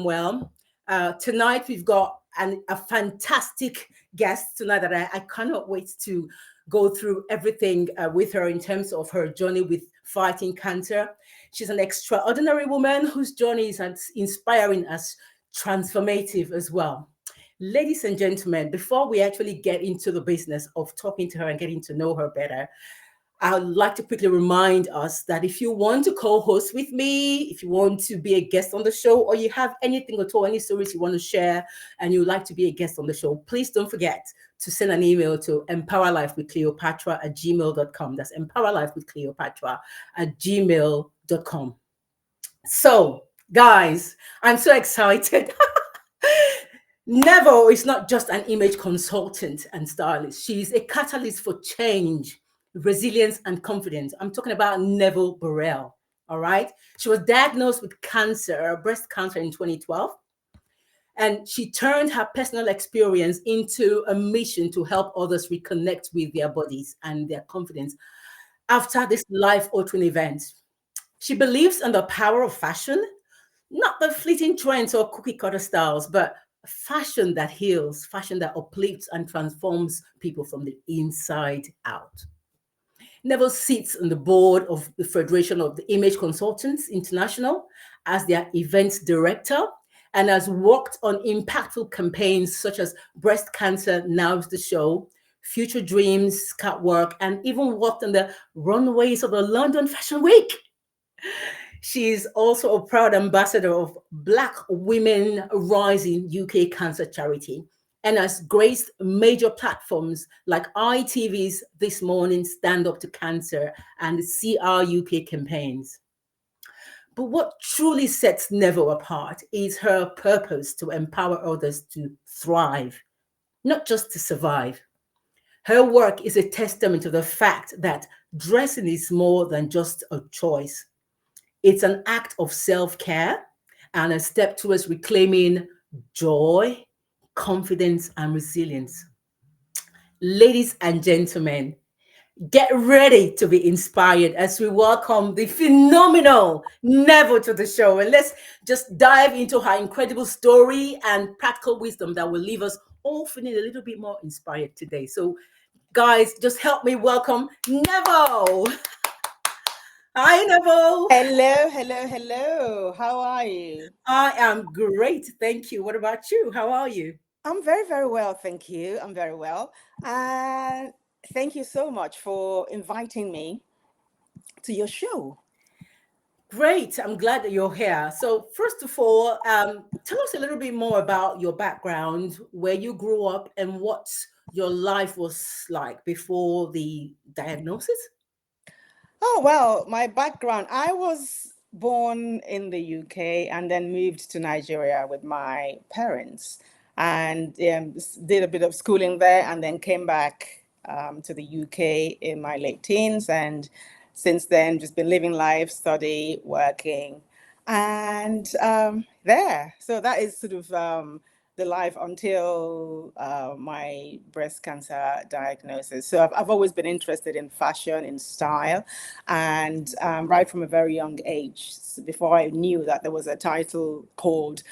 well. Tonight we've got a fantastic guest tonight that I cannot wait to go through everything with her in terms of her journey with fighting cancer. She's an extraordinary woman whose journey is as inspiring as transformative as well. Ladies and gentlemen, before we actually get into the business of talking to her and getting to know her better, I would like to quickly remind us that if you want to co-host with me, if you want to be a guest on the show, or you have anything at all, any stories you want to share, and you'd like to be a guest on the show, please don't forget to send an email to empowerlifewithcleopatra@gmail.com. That's empowerlifewithcleopatra@gmail.com. So, guys, I'm so excited. Nevo is not just an image consultant and stylist. She's a catalyst for change, resilience, and confidence. I'm talking about Nevo Burrell. All right. She was diagnosed with cancer, breast cancer, in 2012. And she turned her personal experience into a mission to help others reconnect with their bodies and their confidence after this life altering event. She believes in the power of fashion, not the fleeting trends or cookie cutter styles, but fashion that heals, fashion that uplifts and transforms people from the inside out. Neville sits on the board of the Federation of the Image Consultants International as their events director and has worked on impactful campaigns such as Breast Cancer Now's the Show, Future Dreams, Catwalk, and even worked on the runways of the London Fashion Week. She is also a proud ambassador of Black Women Rising UK Cancer Charity and has graced major platforms like ITV's This Morning Stand Up to Cancer and the CR UK campaigns. But what truly sets Nevo apart is her purpose to empower others to thrive, not just to survive. Her work is a testament to the fact that dressing is more than just a choice. It's an act of self care and a step towards reclaiming joy, confidence, and resilience. Ladies and gentlemen, get ready to be inspired as we welcome the phenomenal Neville to the show. And let's just dive into her incredible story and practical wisdom that will leave us all feeling a little bit more inspired today. So, guys, just help me welcome Neville. Hi, Neville. Hello, hello, hello. How are you? I am great. Thank you. What about you? How are you? I'm very, very well. Thank you. I'm very well. And thank you so much for inviting me to your show. Great. I'm glad that you're here. So, first of all, tell us a little bit more about your background, where you grew up, and what your life was like before the diagnosis. Oh, well, my background, I was born in the UK and then moved to Nigeria with my parents and did a bit of schooling there and then came back to the UK in my late teens. And since then, just been living life, study, working, and there. So that is sort of the life until my breast cancer diagnosis. So I've always been interested in fashion, in style, and right from a very young age, before I knew that there was a title called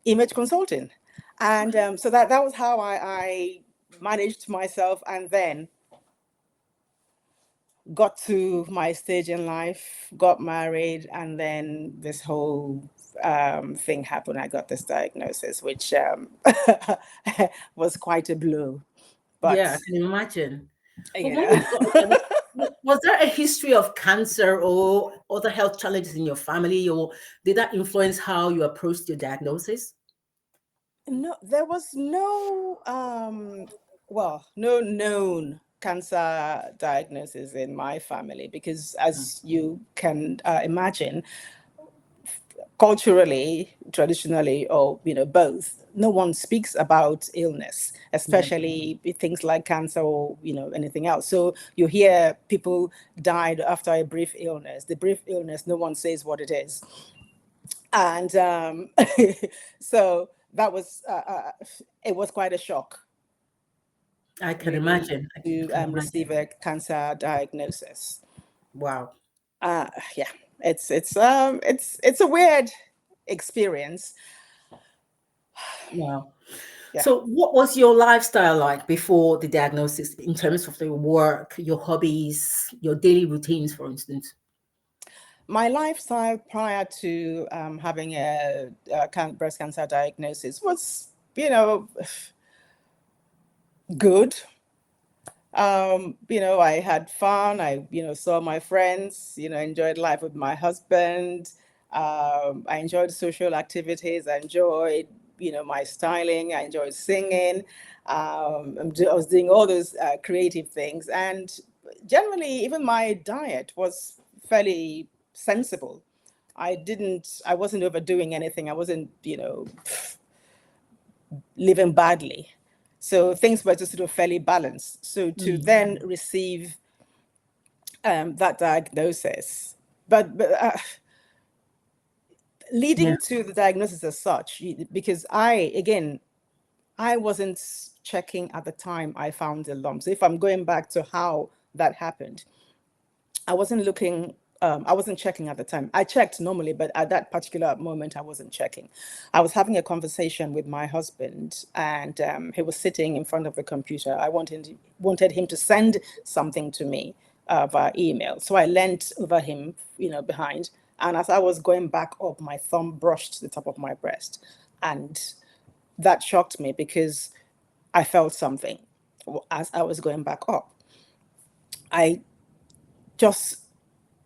image consulting. And so that was how I managed myself, and then got to my stage in life, got married, and then this whole thing happened. I got this diagnosis, which was quite a blow. Yeah, But, I can imagine. But you when know, you got, was there a history of cancer or other health challenges in your family, or did that influence how you approached your diagnosis? no, there was no known cancer diagnosis in my family because, as you can imagine, culturally, traditionally, or both, no one speaks about illness, Yeah. especially things like cancer or anything else. So you hear people died after a brief illness. The brief illness, no one says what it is, and so that was it was quite a shock, I can really, imagine. I to can receive imagine. a cancer diagnosis. Wow. Uh, yeah. It's a weird experience. Wow. Yeah. So, what was your lifestyle like before the diagnosis in terms of your work, your hobbies, your daily routines, for instance? My lifestyle prior to having a breast cancer diagnosis was, good. I had fun. I, saw my friends, enjoyed life with my husband. I enjoyed social activities. I enjoyed, my styling. I enjoyed singing. I was doing all those creative things. And generally, even my diet was fairly sensible. I wasn't overdoing anything. I wasn't, living badly. So things were just sort of fairly balanced. So to Mm, then receive that diagnosis, but yeah. leading to the diagnosis as such, because I wasn't checking at the time I found the lump. So if I'm going back to how that happened, I wasn't looking, I wasn't checking at the time. I checked normally, but at that particular moment, I wasn't checking. I was having a conversation with my husband, and he was sitting in front of the computer. I wanted him to send something to me via email. So I leant over him, behind. And as I was going back up, my thumb brushed the top of my breast. And that shocked me because I felt something as I was going back up. I just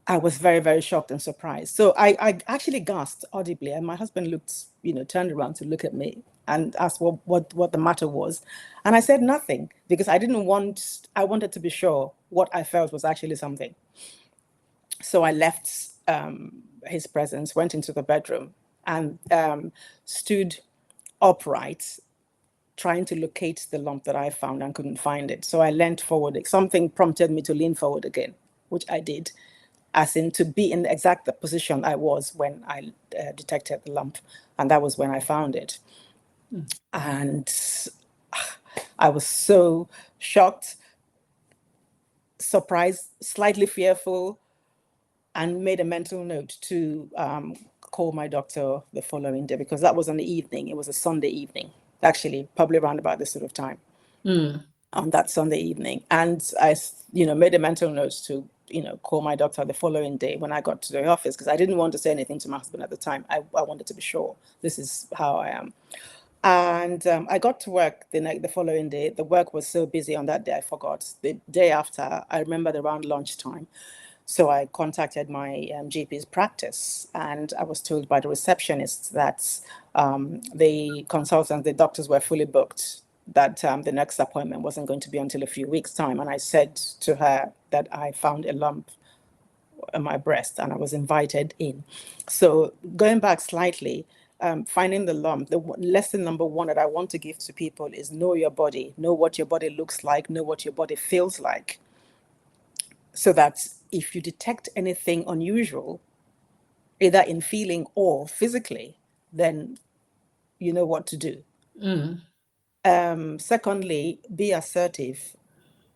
I was very, very shocked and surprised. So I actually gasped audibly, and my husband looked, turned around to look at me and asked what the matter was. And I said nothing because I wanted to be sure what I felt was actually something. So I left his presence, went into the bedroom, and stood upright, trying to locate the lump that I found and couldn't find it. So I leaned forward. Something prompted me to lean forward again, which I did, as in to be in the exact position I was when I detected the lump. And that was when I found it. Mm, And I was so shocked, surprised, slightly fearful, and made a mental note to call my doctor the following day because that was on the evening. It was a Sunday evening, actually, probably around about this sort of time. mm, On that Sunday evening. And I, made a mental note to, call my doctor the following day when I got to the office because I didn't want to say anything to my husband at the time. I wanted to be sure this is how I am. And I got to work the following day. The work was so busy on that day, I forgot. The day after, I remembered around lunchtime. So I contacted my GP's practice, and I was told by the receptionist that the consultants, the doctors were fully booked, that the next appointment wasn't going to be until a few weeks' time. And I said to her that I found a lump on my breast and I was invited in. So going back slightly, finding the lump, the lesson number one that I want to give to people is know your body, know what your body looks like, know what your body feels like, so that if you detect anything unusual, either in feeling or physically, then you know what to do. mm, Secondly, be assertive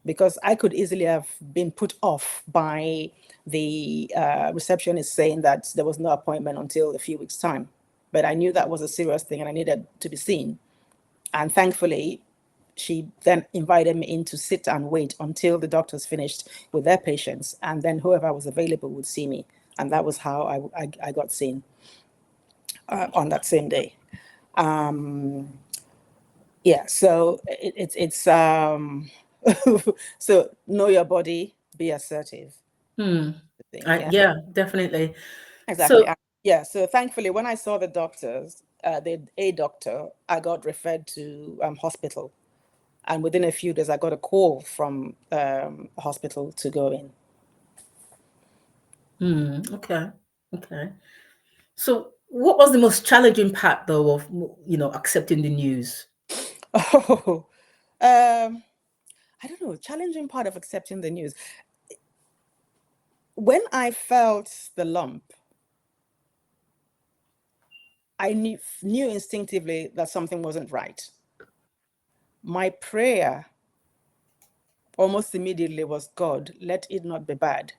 because I could easily have been put off by the receptionist saying that there was no appointment until a few weeks' time. But I knew that was a serious thing and I needed to be seen. And thankfully, she then invited me in to sit and wait until the doctors finished with their patients. And then whoever was available would see me. And that was how I got seen on that same day. Yeah, so so know your body, be assertive. mm. I think, yeah. Yeah, definitely. Exactly. So, Yeah. So thankfully, when I saw the doctors, the a doctor, I got referred to hospital, and within a few days, I got a call from hospital to go in. okay, okay. So, what was the most challenging part, though, of accepting the news? Oh, um, I don't know. Challenging part of accepting the news. When I felt the lump, I knew instinctively that something wasn't right. My prayer almost immediately was, God, let it not be bad.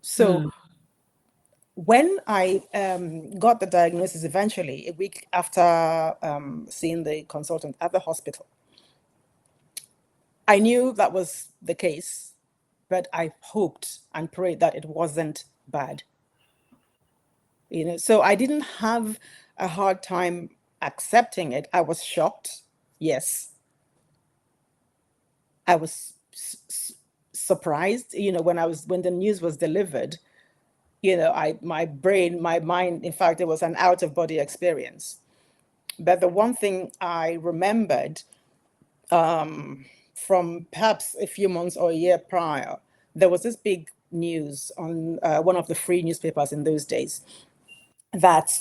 So when I got the diagnosis eventually, a week after seeing the consultant at the hospital, I knew that was the case, but I hoped and prayed that it wasn't bad. So I didn't have a hard time accepting it. I was shocked, yes. I was surprised, when the news was delivered. My brain, my mind, in fact, it was an out of body experience. But the one thing I remembered from perhaps a few months or a year prior, there was this big news on one of the free newspapers in those days that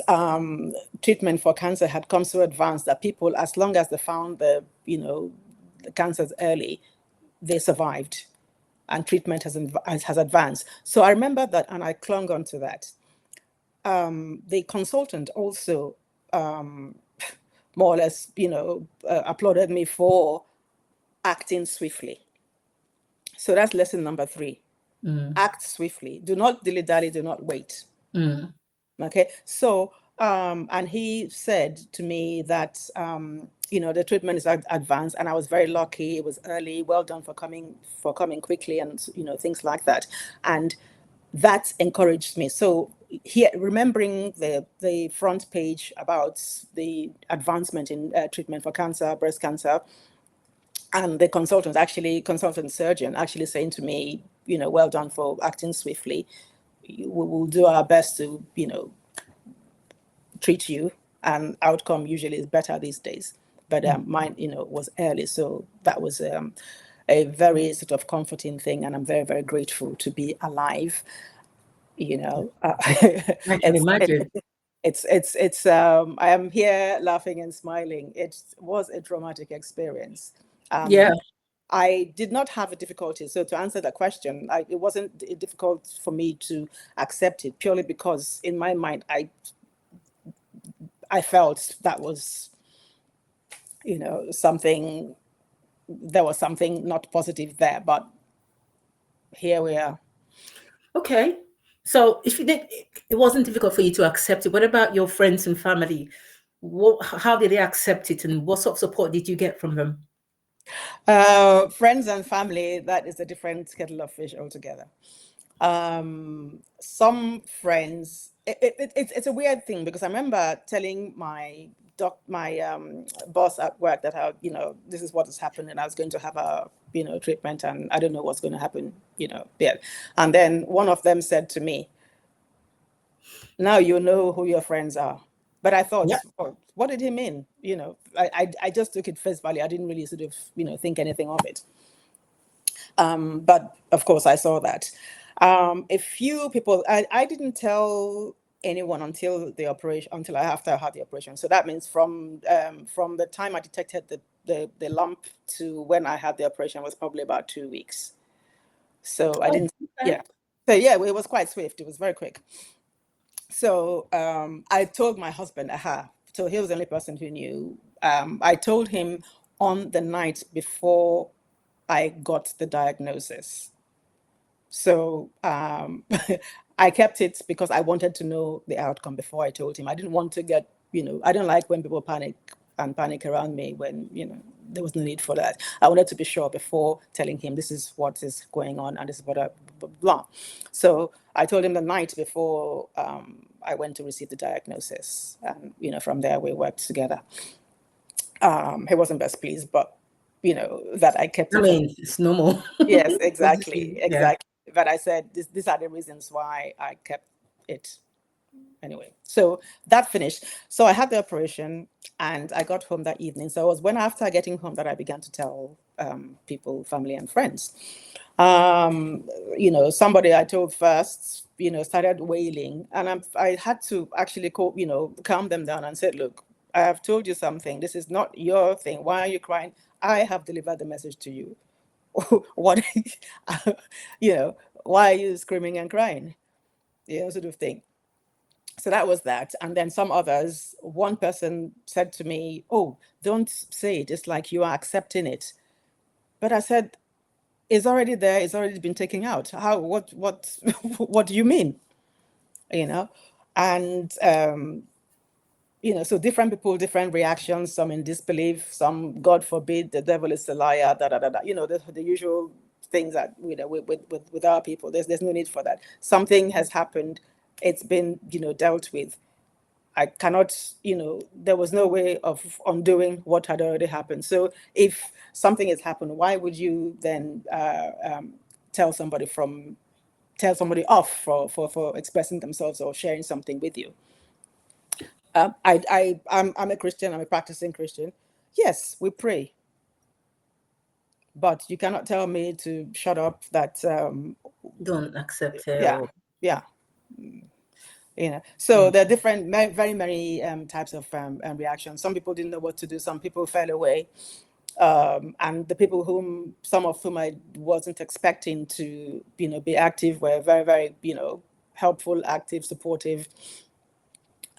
treatment for cancer had come so advanced that people, as long as they found the cancers early, they survived, and treatment has advanced. So I remember that, and I clung on to that. The consultant also more or less, applauded me for acting swiftly. So that's lesson number 3. Act swiftly. Do not dilly-dally, do not wait. Okay. So, and he said to me that, the treatment is advanced, and I was very lucky. It was early. Well done for coming quickly, and, things like that. And that encouraged me. So here, remembering the front page about the advancement in treatment for cancer, breast cancer, and the consultant surgeon actually saying to me, well done for acting swiftly. We will do our best to, treat you, and outcome usually is better these days. But mine, was early. So that was a very sort of comforting thing. And I'm very, very grateful to be alive. I can imagine. I am here laughing and smiling. It was a traumatic experience. Yeah. I did not have a difficulty. So to answer the question, it wasn't difficult for me to accept it, purely because in my mind, I felt that was, something, there was something not positive there, but here we are. Okay. So if it wasn't difficult for you to accept it. What about your friends and family? How did they accept it, and what sort of support did you get from them? Friends and family, that is a different kettle of fish altogether. Some friends, it's a weird thing, because I remember telling my boss at work that this is what has happened, and I was going to have a treatment, and I don't know what's going to happen, there. And then one of them said to me, now you know who your friends are. But I thought, Yeah. oh, what did he mean? I just took it face value. I didn't really sort of think anything of it. But of course, I saw that. A few people, I didn't tell anyone until the operation, after I had the operation. So that means from the time I detected the lump to when I had the operation was probably about 2 weeks. So I didn't, Okay. yeah. So yeah, it was quite swift. It was very quick. So I told my husband, so he was the only person who knew. I told him on the night before I got the diagnosis. So I kept it because I wanted to know the outcome before I told him. I didn't want to get, I don't like when people panic around me when, there was no need for that. I wanted to be sure before telling him this is what is going on and this is what blah, blah, blah. So I told him the night before I went to receive the diagnosis. And, from there we worked together. He wasn't best pleased, but, that I kept I it. mean, it's normal. Yes, exactly. Yeah. But I said, these are the reasons why I kept it. Anyway, so that finished. So I had the operation and I got home that evening. So it was after getting home that I began to tell people, family and friends. Somebody I told first, started wailing, and I had to actually calm them down and said, look, I have told you something. This is not your thing. Why are you crying? I have delivered the message to you. What, why are you screaming and crying? Sort of thing. So that was that. And then some others, one person said to me, oh, don't say it. It's like you are accepting it. But I said, It's already there. It's already been taken out. How? What? What do you mean? You know, and so different people, different reactions. Some in disbelief. Some, God forbid, the devil is a liar. Da da da da. The usual things that with our people. There's no need for that. Something has happened. It's been dealt with. I cannot, there was no way of undoing what had already happened. So if something has happened, why would you then tell somebody off for expressing themselves or sharing something with you? I'm a Christian. I'm a practicing Christian. Yes, we pray, but you cannot tell me to shut up. That Don't accept it yeah, or yeah. So mm, there are different, very many types of reactions. Some people didn't know what to do. Some people fell away. And the people some of whom I wasn't expecting to, be active were very, very, helpful, active, supportive,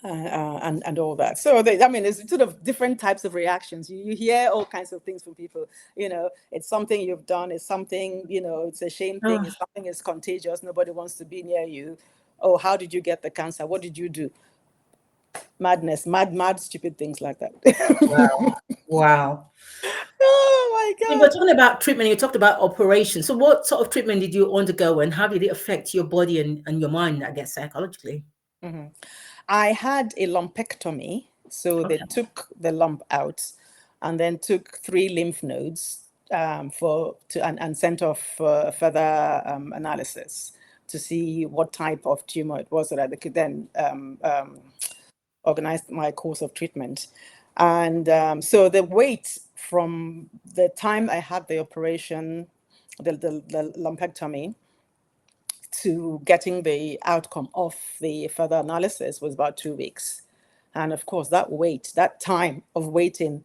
and all that. So there's sort of different types of reactions. You hear all kinds of things from people. It's something you've done. It's something, it's a shame thing. oh, It's something is contagious. Nobody wants to be near you. Oh, how did you get the cancer? What did you do? Madness, mad, stupid things like that. wow. Wow. Oh my We were God. talking about treatment, you talked about operation. So what sort of treatment did you undergo and how did it affect your body and your mind, I guess, psychologically? I had a lumpectomy. So they Okay. took the lump out and then took 3 lymph nodes and sent off for further analysis to see what type of tumor it was so that they could then organize my course of treatment. And so the wait from the time I had the operation, the lumpectomy, to getting the outcome of the further analysis was about 2 weeks. And of course, that time of waiting,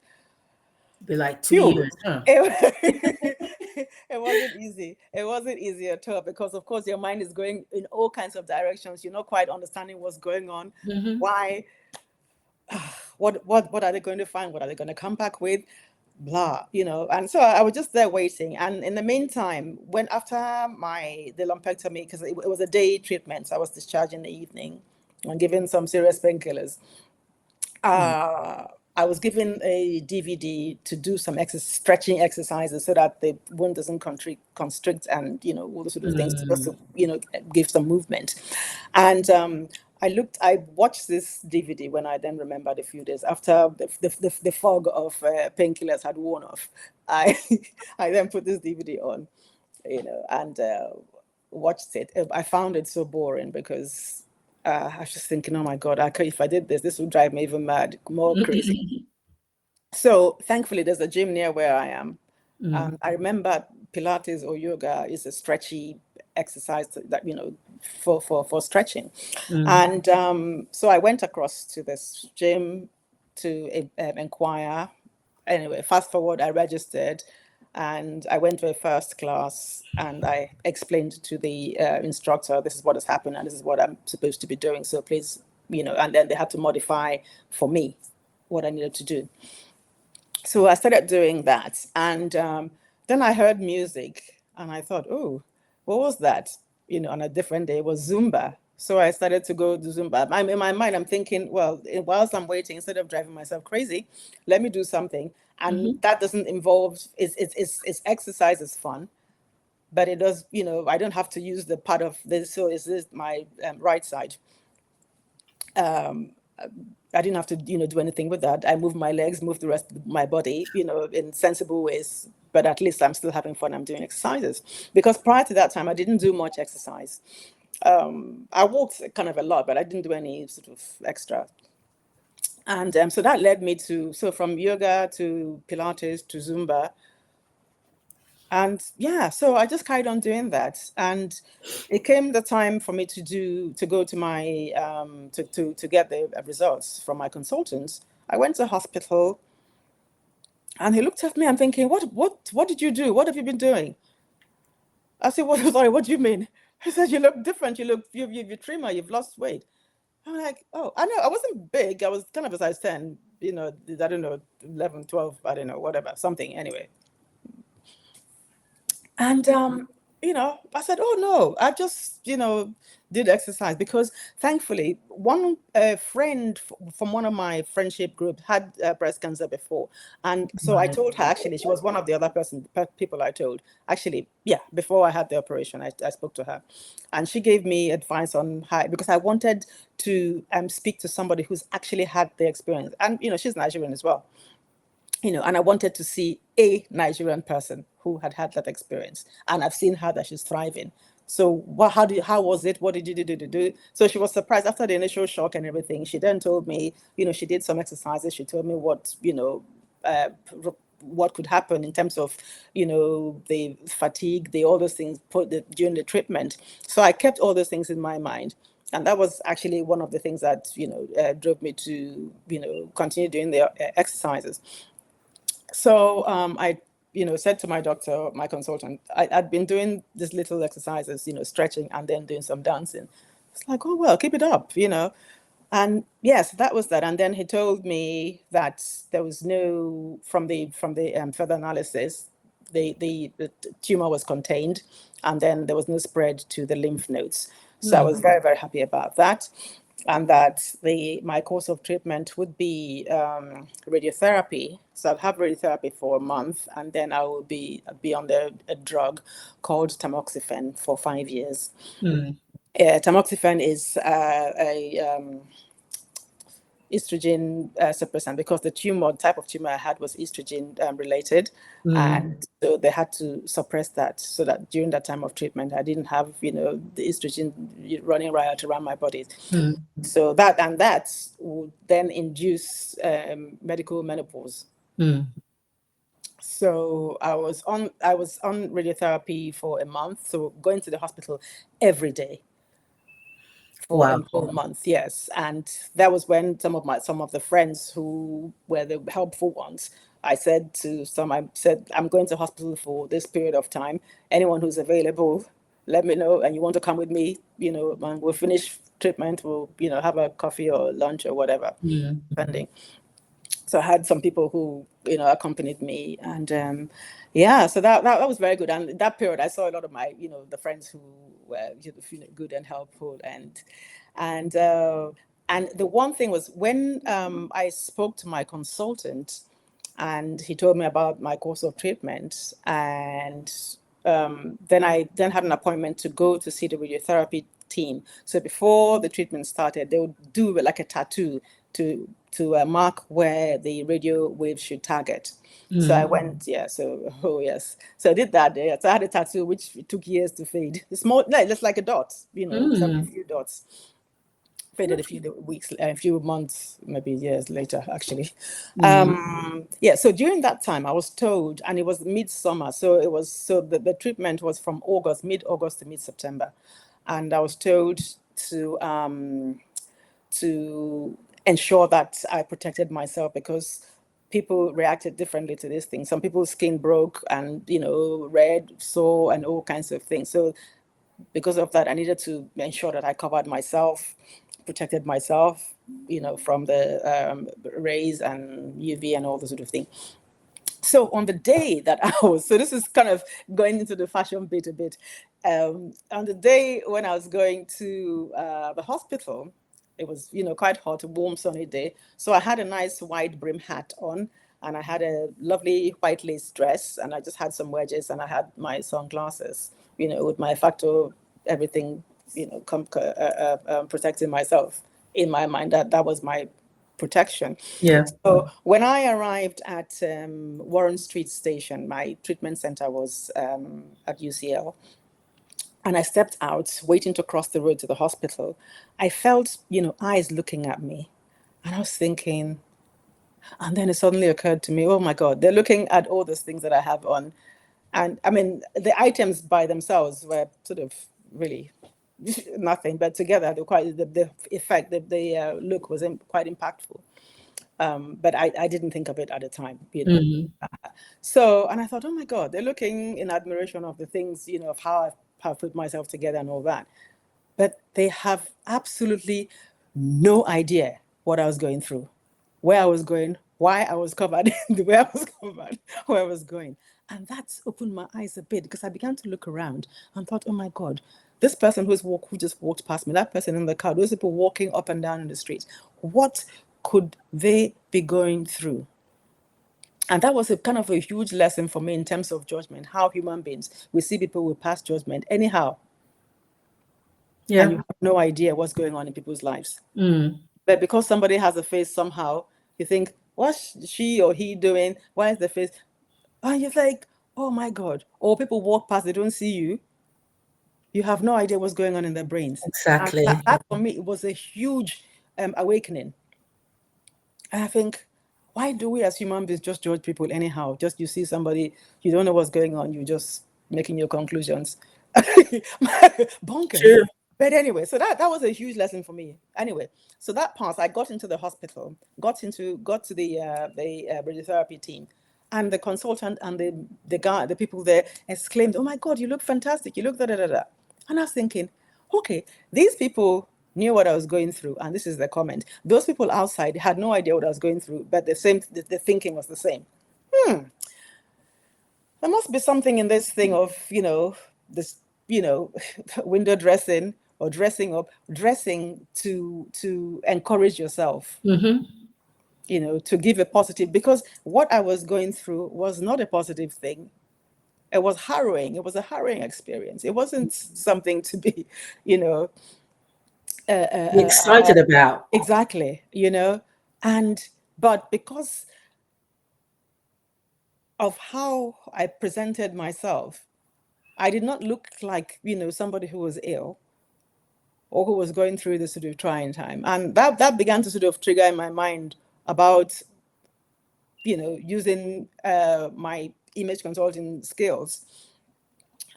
Be like 2 years, phew, huh? it wasn't easy. It wasn't easy at all because, of course, your mind is going in all kinds of directions. You're not quite understanding what's going on. Mm-hmm. Why? What are they going to find? What are they going to come back with? Blah, and so I was just there waiting. And in the meantime, when after the lumpectomy, because it was a day treatment, so I was discharged in the evening and given some serious painkillers. uh I was given a DVD to do some stretching exercises so that the wound doesn't constrict, and all those sort of things, just Mm. to give some movement. And I watched this DVD when I then remembered a few days after the fog of painkillers had worn off. I I then put this DVD on, and watched it. I found it so boring because I was just thinking, oh my God, if I did this would drive me even mad, more crazy. So thankfully, there's a gym near where I am. Mm. I remember Pilates or yoga is a stretchy exercise that, for stretching. Mm. And so I went across to this gym to inquire. Anyway, fast forward, I registered and I went to a first class and I explained to the instructor, this is what has happened and this is what I'm supposed to be doing. So please, and then they had to modify for me what I needed to do. So I started doing that. And then I heard music and I thought, oh, what was that? On a different day, it was Zumba. So I started to go to Zumba. In my mind, I'm thinking, well, whilst I'm waiting, instead of driving myself crazy, let me do something. And Mm-hmm. that doesn't involve, it's exercise is fun, but it does, I don't have to use the part of this. So is this my right side? I didn't have to, do anything with that. I moved my legs, moved the rest of my body, in sensible ways. But at least I'm still having fun. I'm doing exercises because prior to that time, I didn't do much exercise. I walked kind of a lot, but I didn't do any sort of extra. And so that led me from yoga to Pilates to Zumba. And yeah, so I just carried on doing that. And it came the time for me to go to my to get the results from my consultants. I went to hospital and he looked at me and thinking, what did you do? What have you been doing? I said, what sorry, what do you mean? He said, you look different. You're trimmer, you've lost weight. I'm like, oh, I know I wasn't big. I was kind of a size 10, I don't know, 11, 12, I don't know, whatever, something anyway. And I said, "Oh no, I just did exercise because thankfully one friend from one of my friendship group had breast cancer before, and so I Right. told her actually she was one of the other people I told actually yeah before I had the operation I spoke to her, and she gave me advice on how because I wanted to speak to somebody who's actually had the experience, and she's Nigerian as well, and I wanted to see a Nigerian person who had had that experience, and I've seen her that she's thriving. So, how was it? What did you do? So she was surprised after the initial shock and everything. She then told me, she did some exercises. She told me uh, what could happen in terms of, the fatigue, the all those things during the treatment. So I kept all those things in my mind. And that was actually one of the things that, drove me to, continue doing the exercises. So I, said to my doctor, my consultant, I'd been doing these little exercises, stretching and then doing some dancing. It's like, oh well, keep it up. And yes, that was that. And then he told me that there was no from the further analysis, the tumor was contained, and then there was no spread to the lymph nodes. So I was very, very happy about that, and that my course of treatment would be radiotherapy. So I'll have radiotherapy for a month, and then I will be on a drug called tamoxifen for 5 years. Mm. Tamoxifen is a estrogen suppressant because the type of tumor I had was estrogen related. Mm. And so they had to suppress that so that during that time of treatment, I didn't have, the estrogen running riot around my body. Mm. So that would then induce medical menopause. Mm. So I was on radiotherapy for a month, so going to the hospital every day for a Wow. whole month, yes. And that was when some of the friends who were the helpful ones, I said, I'm going to hospital for this period of time. Anyone who's available, let me know. And you want to come with me, and we'll finish treatment. We'll, have a coffee or lunch or whatever, Mm. depending. So I had some people who accompanied me, and yeah, so that was very good. And in that period, I saw a lot of my the friends who were good and helpful, and uh, and the one thing was when I spoke to my consultant, and he told me about my course of treatment, and then I then had an appointment to go to see the radiotherapy team. So before the treatment started, they would do like a tattoo to mark where the radio waves should target. So I Mm. went, yeah. So oh yes, so I did that. Yeah. So I had a tattoo which took years to fade. It's more like just like a dot, just a Mm. few dots. Faded a few weeks, a few months, maybe years later, actually. Mm. Yeah, so during that time, I was told, and it was midsummer, so the treatment was from mid-August to mid-September, and I was told to to ensure that I protected myself because people reacted differently to this thing. Some people's skin broke and, red, sore, and all kinds of things. So because of that, I needed to ensure that I covered myself, protected myself, from the rays and UV and all the sort of thing. So on the day that so this is kind of going into the fashion bit a bit. On the day when I was going to the hospital, it was, quite hot, a warm, sunny day. So I had a nice wide brim hat on, and I had a lovely white lace dress, and I just had some wedges, and I had my sunglasses, with my factor, everything, protecting myself. In my mind, that was my protection. Yeah. So when I arrived at Warren Street Station, my treatment center was at UCL, and I stepped out, waiting to cross the road to the hospital. I felt, eyes looking at me, and I was thinking, and then it suddenly occurred to me, oh my God, they're looking at all those things that I have on, and I mean, the items by themselves were sort of really nothing, but together they quite the effect, the look was quite impactful. But I didn't think of it at the time. Mm. So, and I thought, oh my God, they're looking in admiration of the things, of how I've put myself together and all that. But they have absolutely no idea what I was going through, where I was going, why I was covered, the way I was covered, where I was going. And that's opened my eyes a bit because I began to look around and thought, oh my God, this person who just walked past me, that person in the car, those people walking up and down in the street, what could they be going through? And that was a kind of a huge lesson for me in terms of judgment, how human beings, we see people with past judgment anyhow, and Yeah. you have no idea what's going on in people's lives. Mm. But because somebody has a face somehow, you think, what's she or he doing? Why is the face? And you're like, oh my God. Or people walk past, they don't see you. You have no idea what's going on in their brains. And Exactly. that for me, it was a huge awakening. And I think, why do we as human beings just judge people anyhow? Just you see somebody, you don't know what's going on, you just making your conclusions. Bonkers. True. But anyway, so that was a huge lesson for me. Anyway, so that passed. I got into the hospital, got to the radiotherapy team, and the consultant and the guy, the people there exclaimed, "Oh my God, you look fantastic! You look da da da da." And I was thinking, okay, these people knew what I was going through, and this is the comment. Those people outside had no idea what I was going through, but the thinking was the same. There must be something in this thing of, this, window dressing or dressing up, dressing to encourage yourself, Mm-hmm. to give a positive, because what I was going through was not a positive thing. It was harrowing. It was a harrowing experience. It wasn't something to be, you know, Be excited about. exactly, and but because of how I presented myself, I did not look like, somebody who was ill or who was going through this sort of trying time. And that began to sort of trigger in my mind about, using my image consulting skills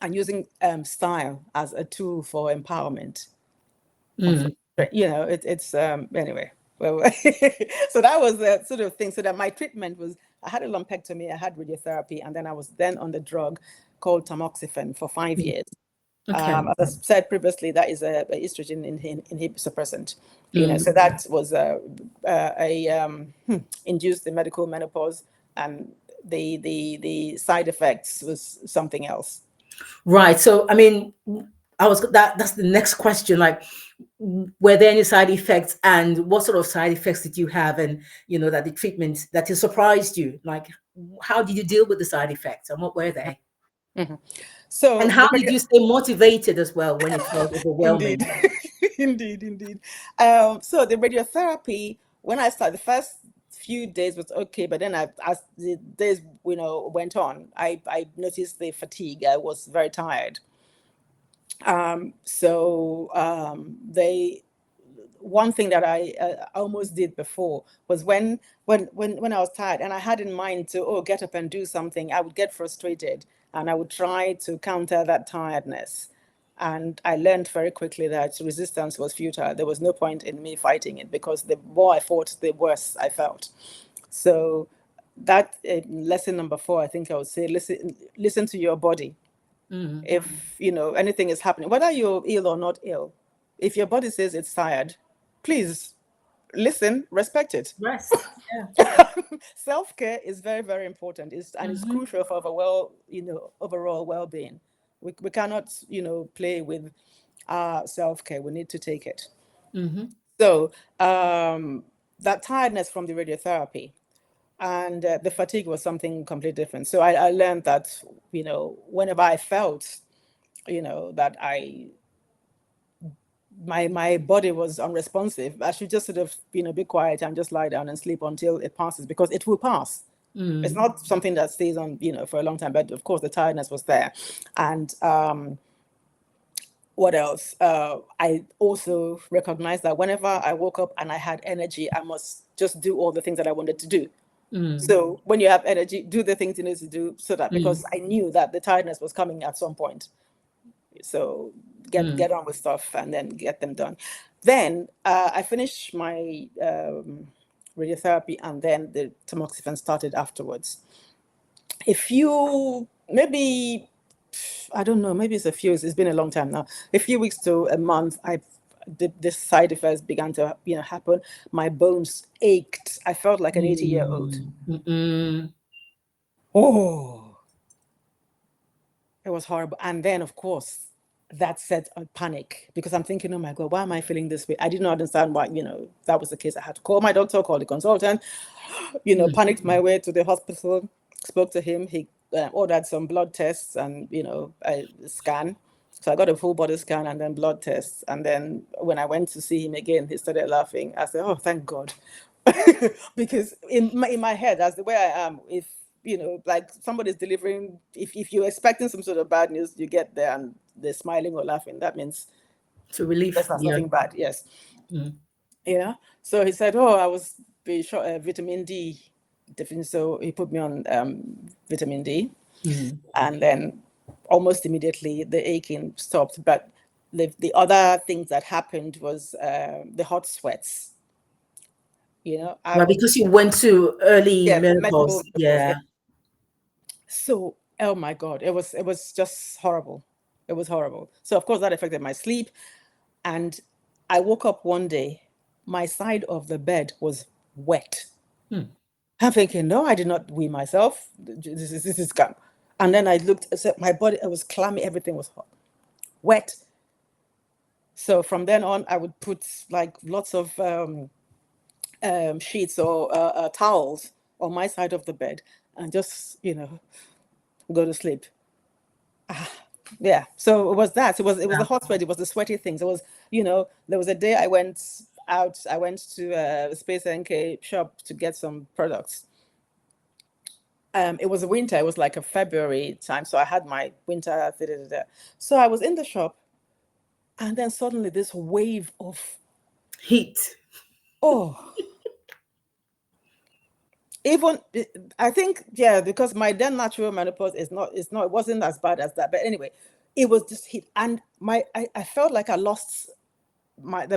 and using style as a tool for empowerment. Mm. It's anyway. Well, so that was the sort of thing. So that my treatment was, I had a lumpectomy, I had radiotherapy, and then I was then on the drug called tamoxifen for 5 years. Okay. As I said previously, that is a estrogen inhibit suppressant. Mm. So that was induced the medical menopause, and the side effects was something else. Right. So, I mean, that's the next question. Like, were there any side effects, and what sort of side effects did you have? And, that the treatment that has surprised you, like, how did you deal with the side effects, and what were they? Mhm. So And how did you stay motivated as well when it felt indeed, overwhelming? indeed. So the radiotherapy, when I started, the first few days was okay, but then as the days went on, I noticed the fatigue. I was very tired. They one thing that I almost did before was when I was tired and I had in mind to get up and do something, I would get frustrated and I would try to counter that tiredness. And I learned very quickly that resistance was futile. There was no point in me fighting it because the more I fought, the worse I felt. So that lesson number 4, I think I would say, listen to your body. Mm. If anything is happening, whether you're ill or not ill, if your body says it's tired, please listen, respect it. Rest. Yeah. Self-care is very, very important. It's Mm-hmm. crucial for our overall well-being. We cannot play with self-care. We need to take it. Mm-hmm. So that tiredness from the radiotherapy and the fatigue was something completely different. So I learned that whenever I felt that my body was unresponsive, I should just sort of be quiet and just lie down and sleep until it passes, because it will pass. It's Mm. not something that stays on for a long time, but of course the tiredness was there. And what else? I also recognized that whenever I woke up and I had energy, I must just do all the things that I wanted to do. Mm. So when you have energy, do the things you need to do, so that, Mm. because I knew that the tiredness was coming at some point. So Mm. get on with stuff and then get them done. Then I finished my radiotherapy, and then the tamoxifen started afterwards. A few, maybe, I don't know, maybe it's been a long time now. A few weeks to a month, this side effects began to happen. My bones ached. I felt like an 80-year-old. Mm. Mm. Oh. It was horrible. And then, of course, that set a panic because I'm thinking, oh my God, why am I feeling this way? I didn't understand why, that was the case. I had to call my doctor, call the consultant, panicked my way to the hospital, spoke to him. He ordered some blood tests and, a scan. So I got a full body scan and then blood tests. And then when I went to see him again, he started laughing. I said, oh, thank God. Because in my head, that's the way I am. If like somebody's delivering, if you're expecting some sort of bad news, you get there and they're smiling or laughing, that means To relief. there's Yeah. nothing bad. Yes. Mm. So he said, oh, I was being short vitamin D deficient, so he put me on vitamin D, Mm. and then almost immediately the aching stopped. But the other things that happened was the hot sweats. I Well, was, because you went to early yeah, menopause, menopause. yeah. Yeah. So, oh my God, it was just horrible. It was horrible. So of course that affected my sleep. And I woke up one day, my side of the bed was wet. Hmm. I'm thinking, no, I did not wee myself. This is scam. And then I looked, so my body, it was clammy, everything was hot, wet. So from then on, I would put like lots of sheets or towels on my side of the bed and just, go to sleep. Yeah. So it was that. It was the hot sweat. It was the sweaty things. It was, there was a day I went out. I went to a Space NK shop to get some products. It was a winter. It was like a February time, so I had my winter. So I was in the shop, and then suddenly this wave of Heat. oh, even I think yeah, because my then natural menopause is not it wasn't as bad as that. But anyway, it was just heat, and I felt like I lost my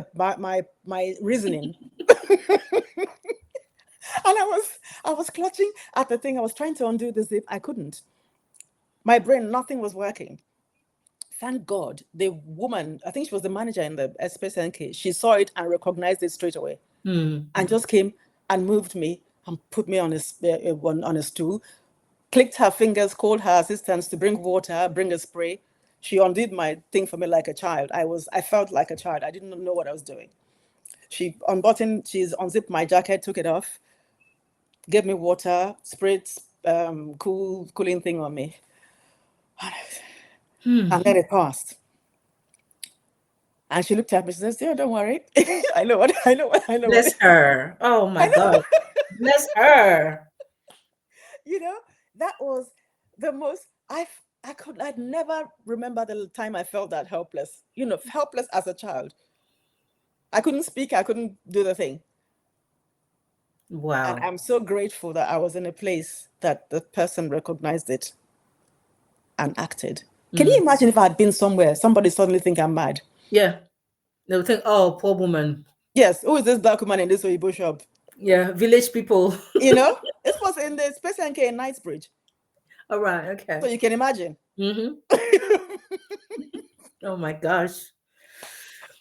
reasoning. And I was clutching at the thing. I was trying to undo the zip. I couldn't. My brain, nothing was working. Thank God, the woman, I think she was the manager in the Space NK, she saw it and recognized it straight away, Mm. and just came and moved me and put me on a stool, clicked her fingers, called her assistants to bring water, bring a spray. She undid my thing for me like a child. I felt like a child. I didn't know what I was doing. She's unzipped my jacket, took it off, gave me water, sprayed cooling thing on me, Hmm. and then it passed. And she looked at me. She says, "Yeah, don't worry. I know what I know what I know what Bless her. Oh my I know." God. Bless her. You know, that was the most I'd never remember the time I felt that helpless. Helpless as a child. I couldn't speak. I couldn't do the thing. And Wow. I'm so grateful that I was in a place that the person recognized it and acted. Can you Mm. imagine if I had been somewhere, somebody suddenly think I'm mad? Yeah. They would think, oh, poor woman. Yes, who is this black woman in this Oyibo shop? Yeah. Village people. This was in the Space NK in Knightsbridge. All right. So Okay. you can imagine. Mm-hmm. Oh my gosh.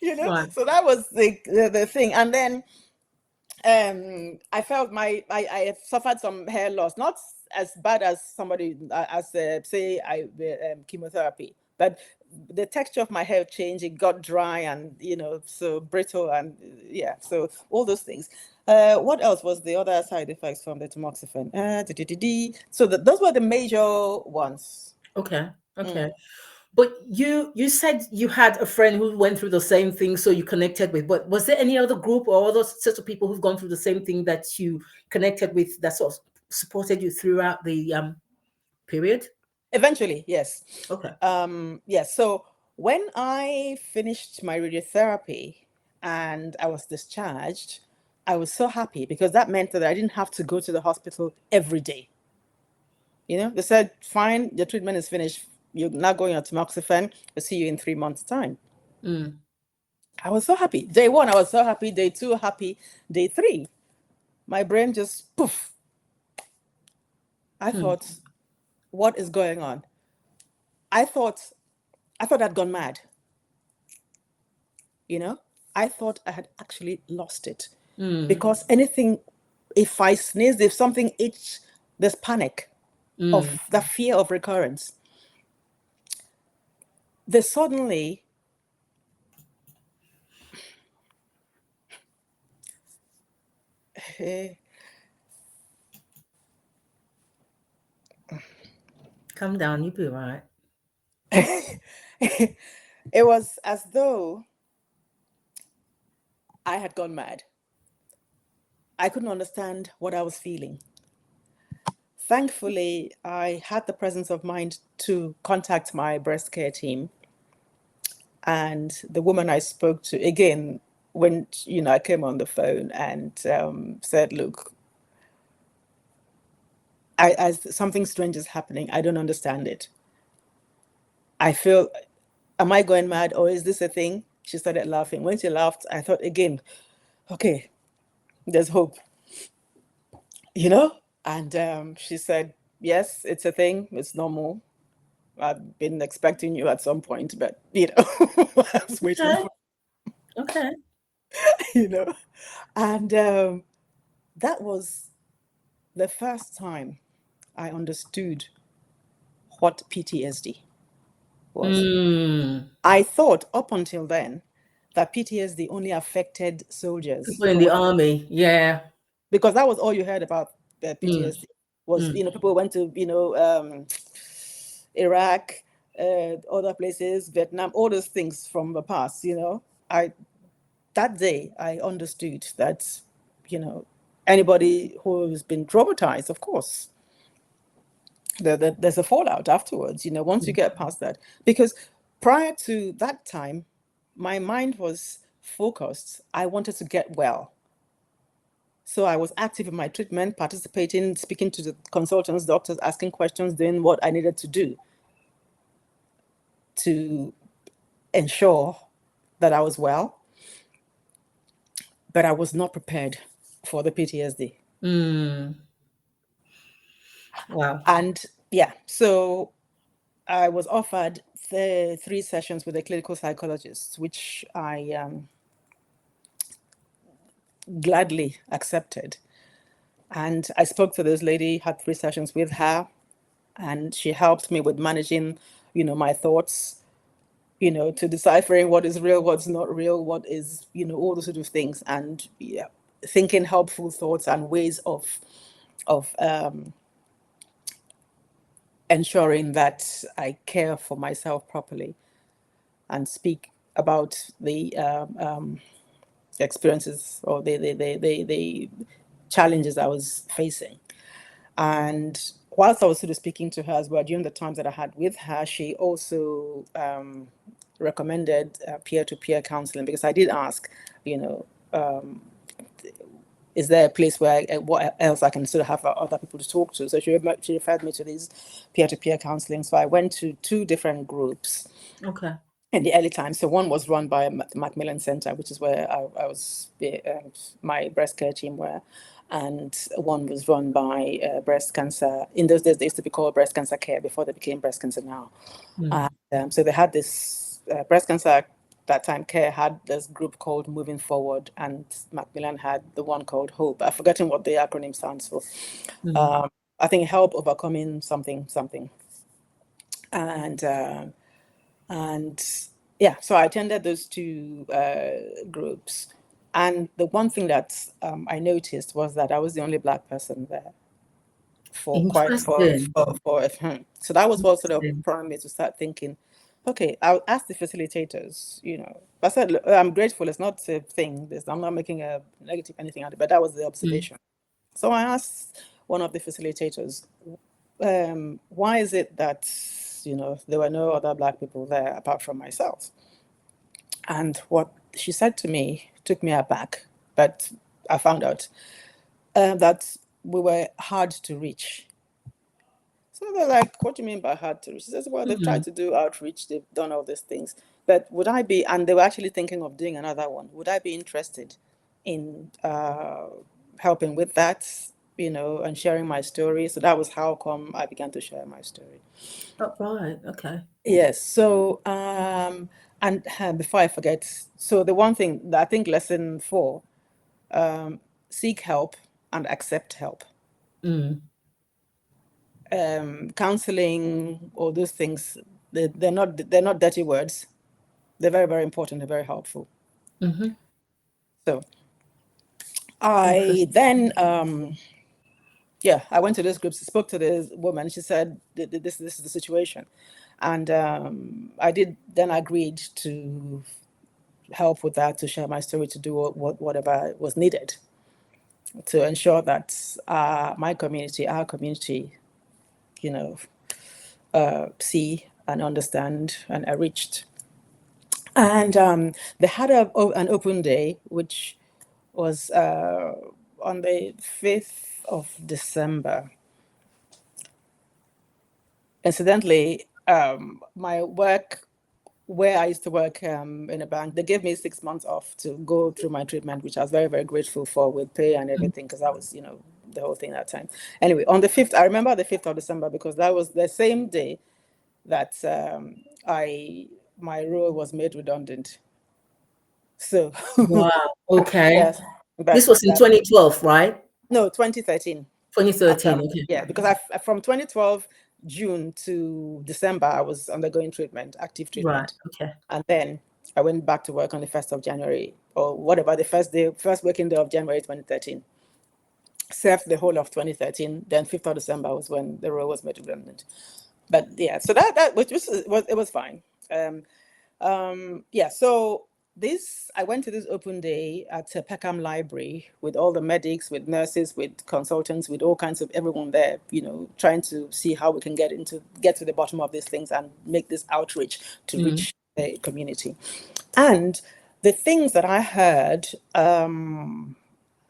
Right. So that was the thing. And then I felt I suffered some hair loss, not as bad as somebody as say I chemotherapy, but the texture of my hair changed. It got dry and so brittle and yeah, so all those things. What else was the other side effects from the tamoxifen? So those were the major ones. Okay. Mm. Okay. But you said you had a friend who went through the same thing, so you connected with. But was there any other group or other sets of people who've gone through the same thing that you connected with that sort of supported you throughout the period? Eventually, yes. Okay. Yes. So when I finished my radiotherapy and I was discharged, I was so happy because that meant that I didn't have to go to the hospital every day. They said, fine, your treatment is finished. You're not going on tamoxifen. We'll see you in 3 months' time. Mm. I was so happy. Day one, I was so happy. Day two, happy. Day three, my brain just poof. I Hmm. thought, what is going on? I thought I'd gone mad. I thought I had actually lost it Mm. because if I sneeze, if something itch, there's panic Mm. of the fear of recurrence. they suddenly, eh, Come down, you'll be right. it was as though I had gone mad. I couldn't understand what I was feeling. Thankfully, I had the presence of mind to contact my breast care team. And the woman I spoke to, again, when I came on the phone and said, "Look, as something strange is happening. I don't understand it. I feel, am I going mad or is this a thing?" She started laughing. When she laughed, I thought again, okay, there's hope, you know? And she said, "Yes, it's a thing. It's normal. I've been expecting you at some point, but, I was waiting Okay. for, Okay. you know." And that was the first time I understood what PTSD was. Mm. I thought up until then that PTSD only affected soldiers People in who the were, army. Yeah. because that was all you heard about Mm. PTSD was, Mm. people went to, Iraq, other places, Vietnam, all those things from the past. I That day I understood that, you know, anybody who has been traumatized, of course, there's a fallout afterwards, once you get past that. Because prior to that time, my mind was focused. I wanted to get well. So I was active in my treatment, participating, speaking to the consultants, doctors, asking questions, doing what I needed to do to ensure that I was well. But I was not prepared for the PTSD. Mm. Wow. And yeah, so I was offered the 3 sessions with a clinical psychologist, which I gladly accepted. And I spoke to this lady, had 3 sessions with her, and she helped me with managing, my thoughts, to deciphering what is real, what's not real, what is, all those sort of things, and yeah, thinking helpful thoughts and ways of ensuring that I care for myself properly and speak about the experiences or the challenges I was facing. And whilst I was sort of speaking to her as well, during the times that I had with her, she also recommended peer-to-peer counseling, because I did ask, you know, is there a place where what else I can sort of have other people to talk to? So she referred me to these peer-to-peer counseling. So I went to 2 different groups Okay. in the early times. So one was run by Macmillan Center, which is where I was, my breast care team were, and one was run by breast cancer. In those days, they used to be called breast cancer care before they became breast cancer now. Mm. So they had this breast cancer, that time care had this group called Moving Forward, and Macmillan had the one called Hope. I've forgotten what the acronym stands for. Mm. I think help overcoming something something, and and yeah, so I attended those 2 groups, and the one thing that I noticed was that I was the only Black person there for quite Interesting. so that was what sort of Interesting. prompted me to start thinking, okay, I'll ask the facilitators. I said, "Look, I'm grateful. It's not a thing. I'm not making a negative anything out of it, but that was the Mm. observation." So I asked one of the facilitators, why is it that there were no other Black people there apart from myself? And what she said to me took me aback, but I found out that we were hard to reach. So they're like, "What do you mean by hard to reach?" She says, "Well, they've tried Mm. to do outreach, they've done all these things, but would I be," and they were actually thinking of doing another one, "would I be interested in helping with that, and sharing my story?" So that was how come I began to share my story. Oh, right. Okay. Yes. So, and before I forget, so the one thing that I think lesson 4, seek help and accept help. Mm. Counseling, all those things, They're not dirty words. They're very, very important. They're very helpful. Mm-hmm. So I Interesting. then I went to this group, spoke to this woman. She said, This is the situation," and I did then agreed to help with that, to share my story, to do whatever was needed to ensure that my community, our community, you know, see and understand and are reached. And they had an open day, which was on the 5th of December. Incidentally, my work, where I used to work in a bank, they gave me 6 months off to go through my treatment, which I was very, very grateful for, with pay and everything, because that was, the whole thing that time. Anyway, on the 5th, I remember the 5th of December because that was the same day that I my role was made redundant. So, Wow. Okay. yes, but This was in 2012, right? no, 2013. 2013. Okay. Yeah, because from 2012 June to December, I was undergoing treatment, active Right. treatment, Okay. and then I went back to work on the 1st of January, or whatever, the first working day of January 2013. Served the whole of 2013. Then 5th of December was when the role was made redundant. But yeah, so that which was it was fine. Um, so this I went to this open day at Peckham Library with all the medics, with nurses, with consultants, with all kinds of everyone there, trying to see how we can get to the bottom of these things and make this outreach to Mm. reach the community. And the things that I heard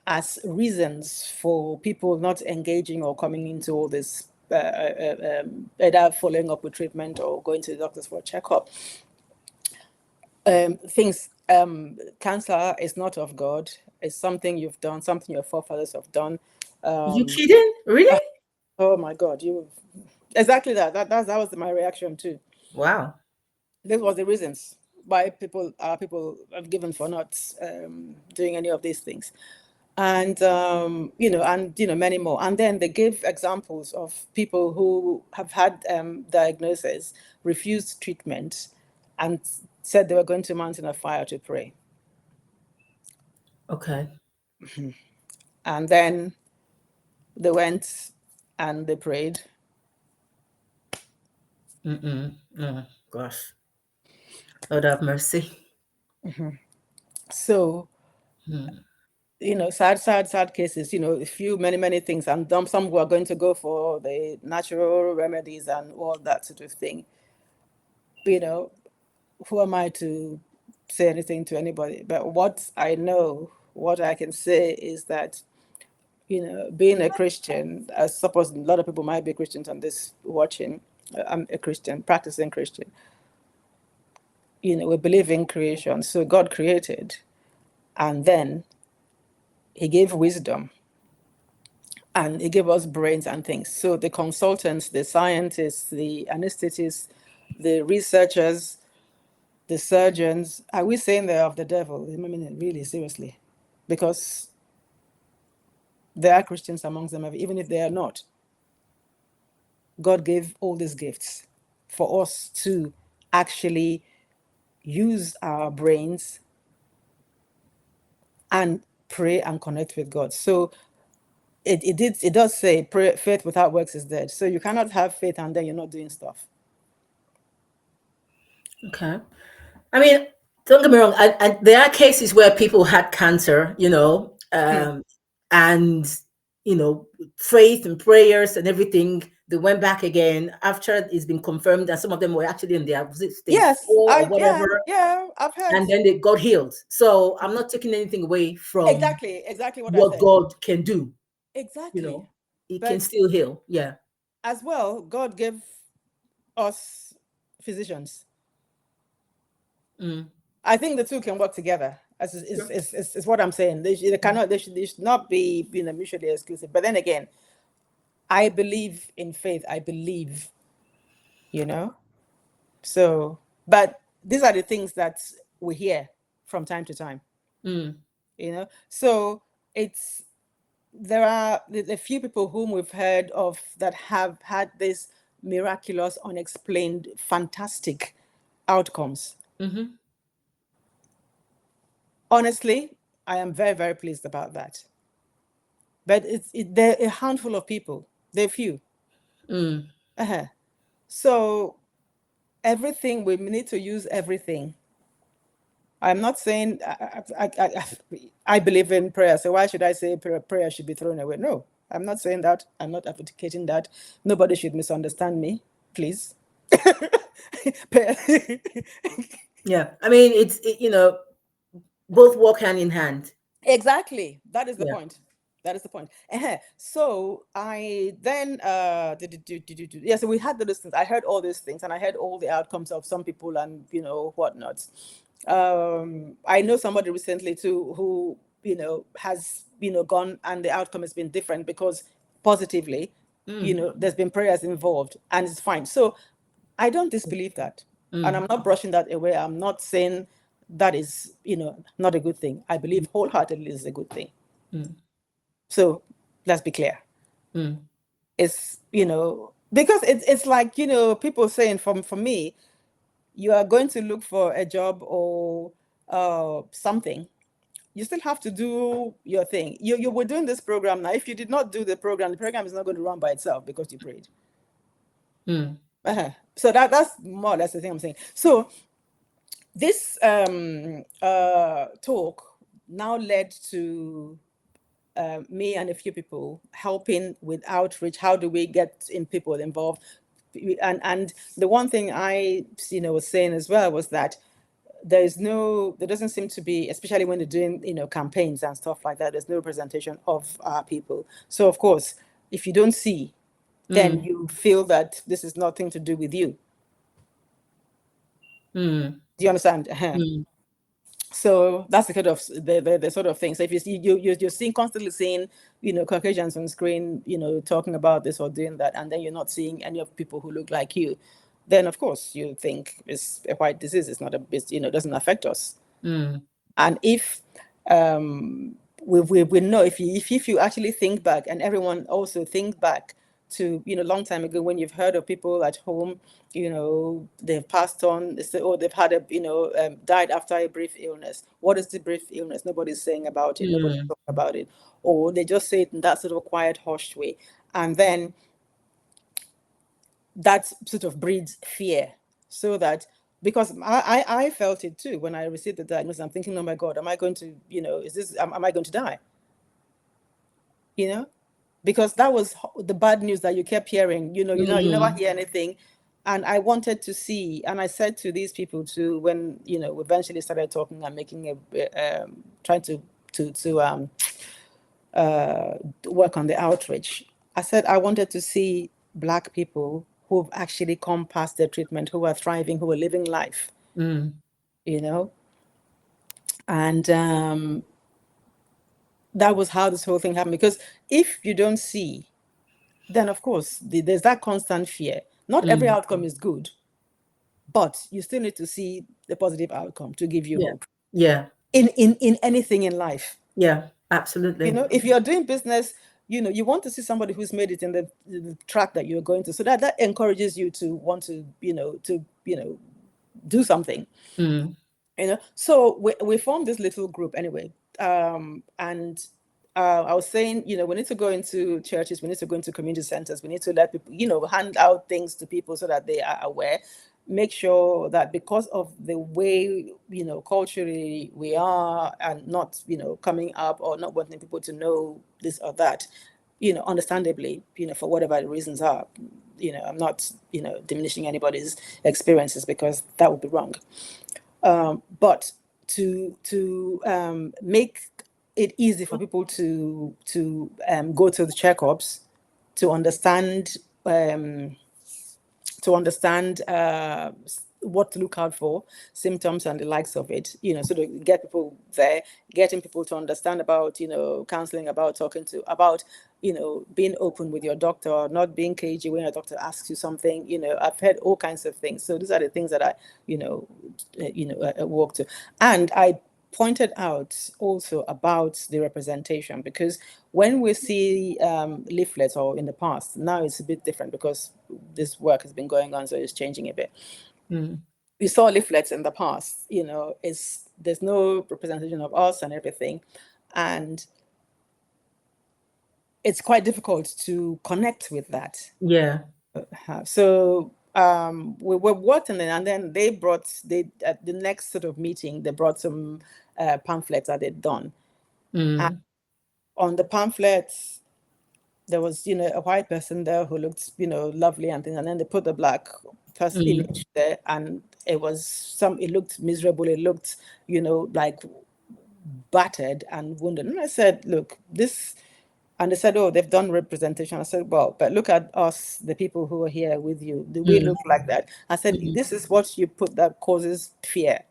as reasons for people not engaging or coming into all this, either following up with treatment or going to the doctors for a checkup, things, cancer is not of God. It's something you've done, something your forefathers have done. You kidding? Really? Oh my God, you exactly that. That was my reaction too. Wow. This was the reasons why people have given for not doing any of these things. And many more. And then they gave examples of people who have had diagnosis, refused treatment, and said they were going to mountain of fire to pray. Okay. And then they went and they prayed. Mm-mm. Oh, gosh. Lord have mercy. So, Mm. sad cases, a few, many, many things. And some who are going to go for the natural remedies and all that sort of thing. You know, who am I to say anything to anybody? But what I know, what I can say is that, being a Christian, I suppose a lot of people might be Christians on this watching. I'm a Christian, practicing Christian. We believe in creation. So God created, and then He gave wisdom, and He gave us brains and things. So the consultants, the scientists, the anesthetists, the researchers, the surgeons, are we saying they're of the devil? I mean, really, seriously. Because there are Christians amongst them, even if they are not. God gave all these gifts for us to actually use our brains and pray and connect with God. So it does say faith without works is dead. So you cannot have faith and then you're not doing stuff. Okay. I mean, don't get me wrong. And there are cases where people had cancer, and faith and prayers and everything. They went back again after it's been confirmed that some of them were actually in their stage Yes, 4 or yeah, whatever, yeah, I've heard and then they got healed. So I'm not taking anything away from exactly what I what said. God can do. You Exactly. know, He can But still heal. Yeah. as well, God gave us physicians. Mm. I think the two can work together. As is what I'm saying. They should not be mutually exclusive. But then again, I believe in faith. I believe, you know. So, but these are the things that we hear from time to time. Mm. So there are a few people whom we've heard of that have had this miraculous, unexplained, fantastic outcomes. Mm-hmm. Honestly, I am very, very pleased about that. But they're a handful of people. They're few. Mm. Uh-huh. So everything, we need to use everything. I'm not saying I believe in prayer, so why should I say prayer should be thrown away? No, I'm not saying that. I'm not advocating that. Nobody should misunderstand me, please. Yeah. I mean, both walk hand in hand. Exactly. That is the Yeah. point. That is the point. So I then yeah. So we had the listings. I heard all these things, and I heard all the outcomes of some people, and whatnot. I know somebody recently too who has gone, and the outcome has been different because positively, Mm. there's been prayers involved, and it's fine. So I don't disbelieve that. And Mm. I'm not brushing that away. I'm not saying that is, not a good thing. I believe wholeheartedly it's a good thing. Mm. So let's be clear. Mm. It's, because it's like, people saying for me, you are going to look for a job or something. You still have to do your thing. You were doing this program now. If you did not do the program is not going to run by itself because you prayed. Mm. So that's more or less the thing I'm saying. So this talk now led to me and a few people helping with outreach. How do we get in people involved? And the one thing I was saying as well was that there doesn't seem to be, especially when they're doing campaigns and stuff like that, there's no representation of people. So of course, if you don't see, then Mm. you feel that this is nothing to do with you. Mm. Do you understand? Mm. So that's the kind of the sort of thing. So if you see you're seeing constantly seeing Caucasians on screen, talking about this or doing that, and then you're not seeing any of people who look like you, then of course you think it's a white disease. It's not doesn't affect us. Mm. And if we know, if you actually think back, and everyone also think back to long time ago, when you've heard of people at home, they've passed on, or they've had died after a brief illness. What is the brief illness? Nobody's saying about it. Nobody's Mm. talking about it, or they just say it in that sort of quiet, hushed way, and then that sort of breeds fear. So that, because I felt it too when I received the diagnosis. I'm thinking, oh my God, am I going to, am I going to die? You know, because that was the bad news that you kept hearing. You never Mm. hear anything. And I wanted to see, and I said to these people too, when we eventually started talking and making trying to work on the outreach. I said I wanted to see Black people who've actually come past their treatment, who are thriving, who are living life, Mm. you know? And that was how this whole thing happened. Because if you don't see, then of course there's that constant fear. Not every Mm. outcome is good, but you still need to see the positive outcome to give you Yeah. hope Yeah. in anything in life. Yeah. Absolutely. If you're doing business, you want to see somebody who's made it in the track that you're going to, so that encourages you to want to do something. Mm. So we formed this little group anyway. And I was saying, we need to go into churches, we need to go into community centers, we need to let people, hand out things to people so that they are aware. Make sure that, because of the way, culturally we are, and not, coming up or not wanting people to know this or that, understandably, for whatever the reasons are, I'm not, diminishing anybody's experiences, because that would be wrong. But to make it easy for people to go to the checkups, to understand um, what to look out for, symptoms and the likes of it, so to get people there, getting people to understand about, counseling, about talking to, about, being open with your doctor, not being cagey when a doctor asks you something. I've heard all kinds of things. So these are the things that I, walk to. And I pointed out also about the representation, because when we see leaflets, or in the past, now it's a bit different because this work has been going on, so it's changing a bit. We saw leaflets in the past, there's no representation of us and everything, and it's quite difficult to connect with that. Yeah. So we were working, and then at the next sort of meeting, they brought some pamphlets that they'd done. And on the pamphlets, there was, a white person there who looked, lovely and things, and then they put the black person image there, and it looked miserable. It looked, like battered and wounded. And I said, look, this. And they said, oh, they've done representation. I said, well, but look at us, the people who are here with you. Do we look like that? I said, this is what you put that causes fear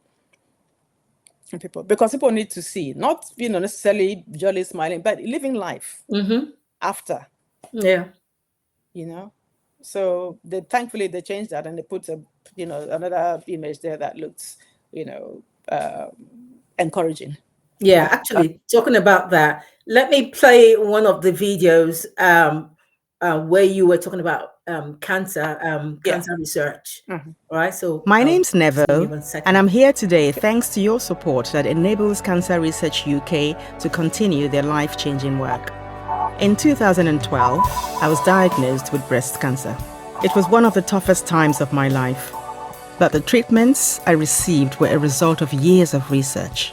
in people. Because people need to see, not, necessarily jolly smiling, but living life after. Yeah. So thankfully they changed that, and they put another image there that looks, encouraging. Yeah, actually, talking about that, let me play one of the videos where you were talking about cancer research. All right, so my name's give me Nevo, 1 second. and I'm here today thanks to your support that enables Cancer Research UK to continue their life-changing work. In 2012, I was diagnosed with breast cancer. It was one of the toughest times of my life, but the treatments I received were a result of years of research.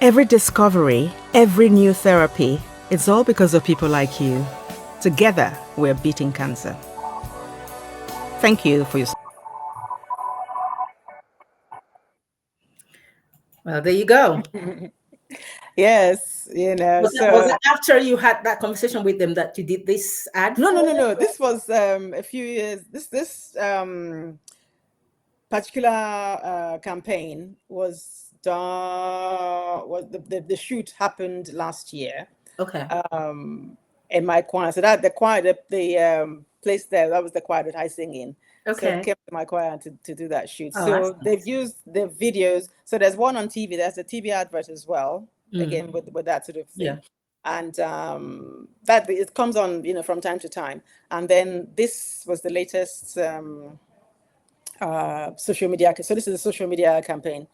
Every discovery, every new therapy, it's all because of people like you. Together, we're beating cancer. Thank you for your support. Well, there you go. Yes, Was it after you had that conversation with them that you did this ad? No. This was a few years. This particular campaign was done. The shoot happened last year. Okay. In my choir, so that the choir, the place there, that was the choir that I sing in. Okay. So I came to my choir to do that shoot. Oh, so they've used the videos. So there's one on TV. There's a TV advert as well. Again with that sort of thing. Yeah. And that it comes on, from time to time. And then this was the latest social media. So this is a social media campaign.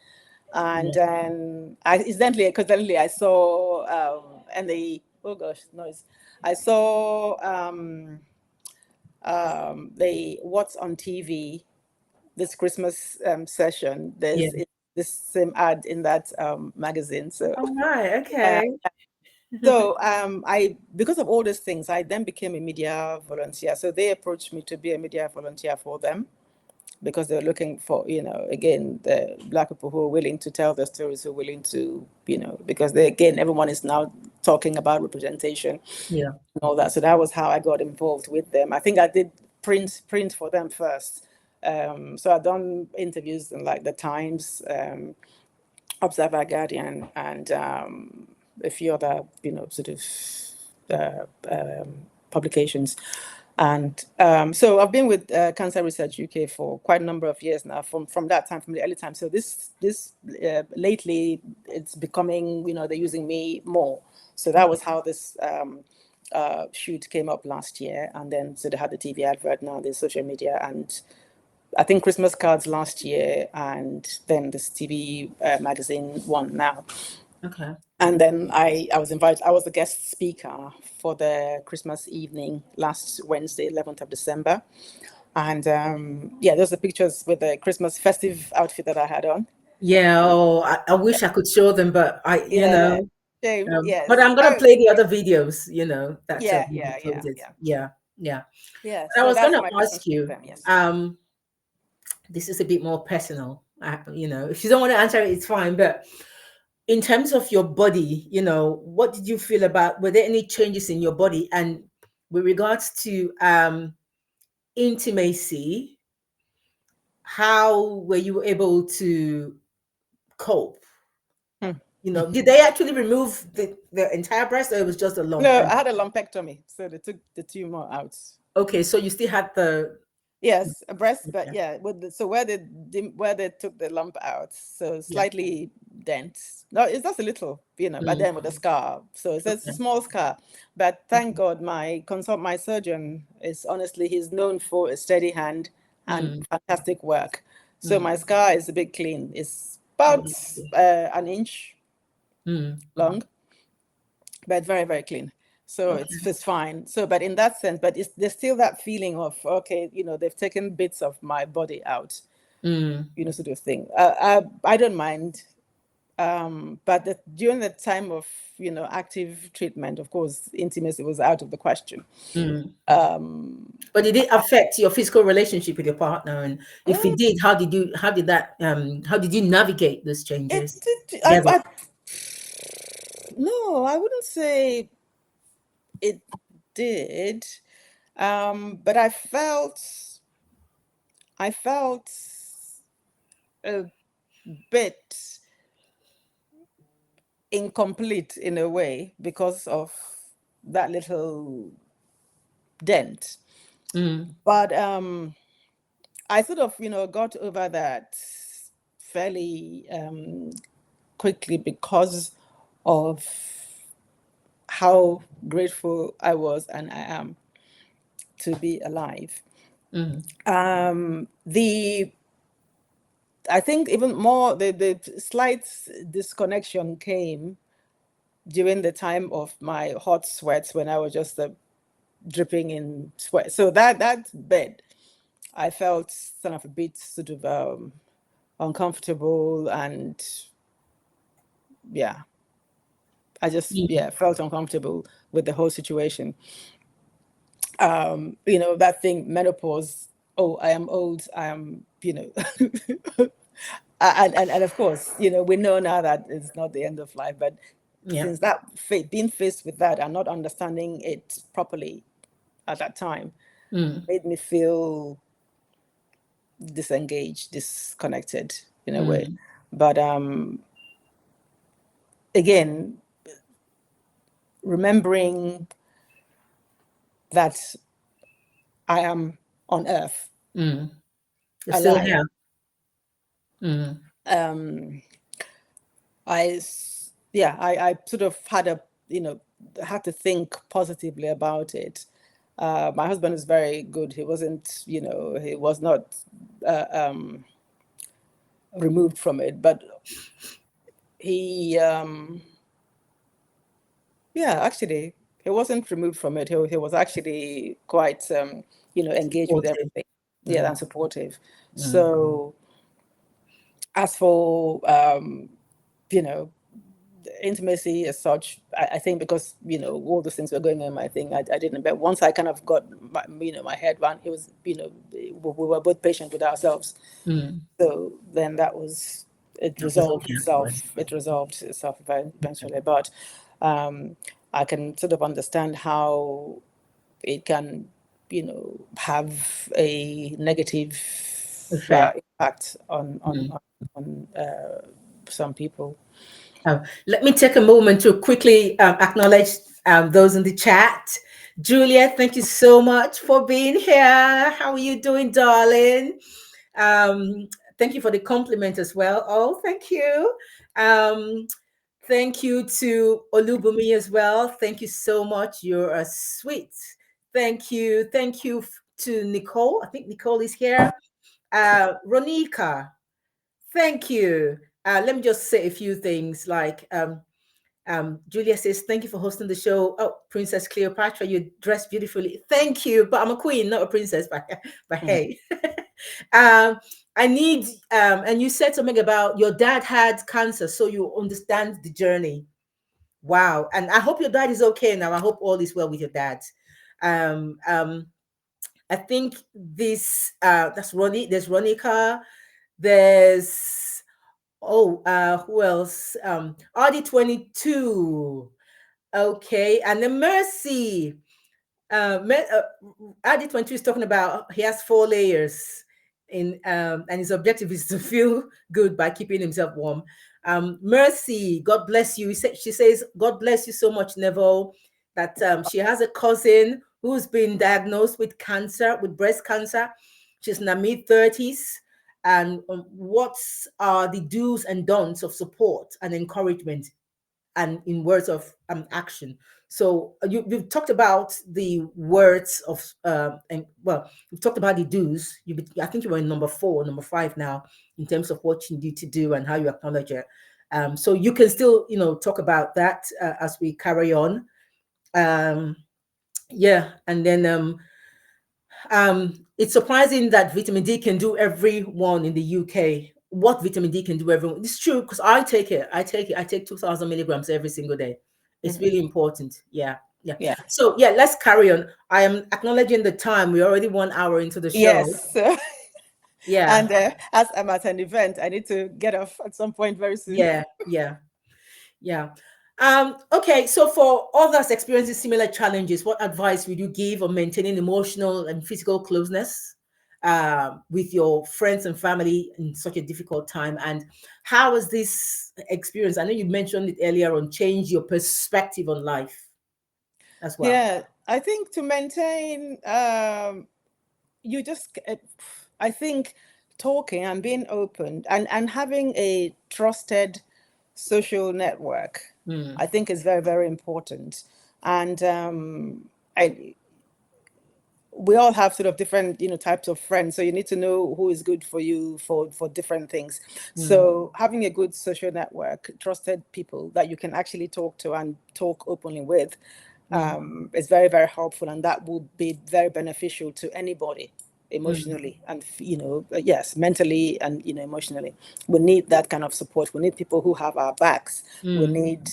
And then coincidentally, I saw and the oh gosh, noise. I saw the What's on TV this Christmas session. There's this same ad in that magazine. So all right, okay. So because of all these things, I then became a media volunteer. So they approached me to be a media volunteer for them, because they're looking for, again, the Black people who are willing to tell their stories, who are willing to, because everyone is now talking about representation, and all that. So that was how I got involved with them. I think I did print for them first. So I've done interviews in like the Times, Observer, Guardian, and a few other, sort of publications. And so I've been with Cancer Research UK for quite a number of years now, from that time, from the early time. So this lately, it's becoming, they're using me more. So that was how this shoot came up last year. And then, so they had the TV advert, now there's social media, and I think Christmas cards last year, and then this TV magazine one now. Okay. And then I was invited. I was the guest speaker for the Christmas evening last Wednesday, 11th of December. And those are pictures with the Christmas festive outfit that I had on. Yeah. Oh, I wish I could show them, but Shame, yes. But I'm gonna play the other videos. That's Yeah. Yeah. So I was gonna my ask you. them, yes. This is a bit more personal. If you don't want to answer it, it's fine. But in terms of your body, what did you feel about? Were there any changes in your body? And with regards to intimacy, how were you able to cope? Did they actually remove the entire breast, or it was just a lump? No, I had a lumpectomy, so they took the tumor out. Okay, so you still had the Yes, a breast, but Okay. yeah, so where they took the lump out, so Yeah. slightly dent. No, it's just a little, but Mm. then with a scar. So it's a Okay. small scar. But thank God, my surgeon is honestly, he's known for a steady hand and Mm. fantastic work. So Mm. my scar is a bit clean. It's Oh, about that's good. an inch Mm. long, but very, very clean. So Okay. it's fine. So, but in that sense, but there's still that feeling of, okay, they've taken bits of my body out, Mm. sort of thing. I don't mind. But during the time of, active treatment, of course, intimacy was out of the question. Mm. Um, But did it affect your physical relationship with your partner? And if it mm, did, how did you navigate those changes it, together? no, I wouldn't say it did. But I felt a bit incomplete in a way because of that little dent. Mm. But I sort of, got over that fairly quickly because of how grateful I was and I am to be alive. Mm. The I think even more the slight disconnection came during the time of my hot sweats when I was just dripping in sweat. So that bed, I felt sort of a bit sort of uncomfortable, and yeah, I just Mm. felt uncomfortable with the whole situation. That thing, menopause. Oh, I am old. I am, and of course, we know now that it's not the end of life, but Yeah. since that being faced with that and not understanding it properly at that time Mm. made me feel disengaged, disconnected in a way. Mm. But again, remembering that I am on earth, Mm. You're still alive. here. Mm. Um, I sort of had to think positively about it. My husband is very good. He wasn't, he was not removed from it, but he, actually, he wasn't removed from it. He was actually quite, engaged with Supportive. everything. Yeah, Mm. and supportive. Mm. So as for, you know, intimacy as such, I think because all those things were going on in my thing, I didn't. But once I kind of got my head around, it was we were both patient with ourselves. Mm. So then it That was resolved okay afterwards. itself. It resolved itself eventually. But I can sort of understand how it can have a negative Effect. impact on Mm. some people. Let me take a moment to quickly acknowledge those in the chat. Julia, thank you so much for being here. How are you doing, darling? Um, Thank you for the compliment as well. Oh, thank you. Um, Thank you to Olubumi as well. Thank you so much. You're a sweet. Thank you. Thank you to Nicole. I think Nicole is here. Ronika, thank you. Let me just say a few things. Like Julia says, thank you for hosting the show. Oh, Princess Cleopatra, you dressed beautifully. Thank you, but I'm a queen, not a princess. But Mm. hey, um, I need. And you said something about your dad had cancer, so you understand the journey. Wow, and I hope your dad is okay now. I hope all is well with your dad. Um, um, I think this. That's Ronnie. There's Ronica. There's who else? RD22. Okay, and then Mercy. RD22 is talking about he has 4 layers and his objective is to feel good by keeping himself warm. Mercy, God bless you. She says, God bless you so much, Nevo, that she has a cousin who's been diagnosed with cancer, with breast cancer. She's in her mid-30s. And what are the do's and don'ts of support and encouragement and in words of action? So you've talked about the words of and well, you've talked about the do's. I think you were in number 4, number 5 now in terms of what you need to do and how you acknowledge it. So you can still talk about that as we carry on. Yeah, and then it's surprising that vitamin D can do everyone in the UK. What vitamin D can do everyone? It's true because I take it. I take 2,000 milligrams every single day. It's really important. Yeah. Yeah. Yeah. So yeah, let's carry on. I am acknowledging the time. We're already 1 hour into the show. Yes. Yeah. And as I'm at an event, I need to get off at some point very soon. Yeah. Yeah. Yeah. Okay, so for others experiencing similar challenges, what advice would you give on maintaining emotional and physical closeness with your friends and family in such a difficult time? And how has this experience, I know you mentioned it earlier on, changed your perspective on life as well? Yeah, I think to maintain, you just, I think talking and being open and having a trusted social network, I think is very, very important. And we all have sort of different, types of friends. So you need to know who is good for you for different things. So having a good social network, trusted people that you can actually talk to and talk openly with, is very, very helpful. And that will be very beneficial to anybody emotionally and, yes, mentally and, emotionally. We need that kind of support. We need people who have our backs. We need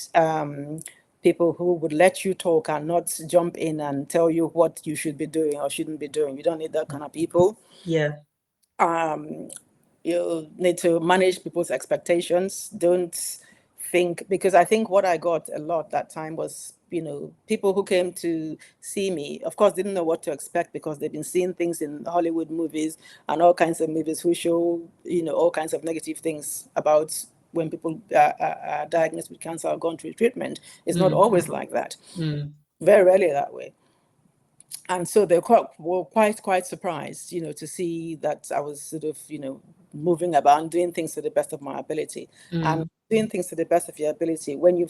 people who would let you talk and not jump in and tell you what you should be doing or shouldn't be doing. You don't need that kind of people. Yeah. You need to manage people's expectations. Don't think, because I think what I got a lot that time was, people who came to see me, of course, didn't know what to expect because they've been seeing things in Hollywood movies and all kinds of movies who show, all kinds of negative things about when people are diagnosed with cancer or gone through treatment. It's not always like that. Very rarely that way. And so they were quite surprised, to see that I was sort of, moving about and doing things to the best of my ability. And doing things to the best of your ability, when you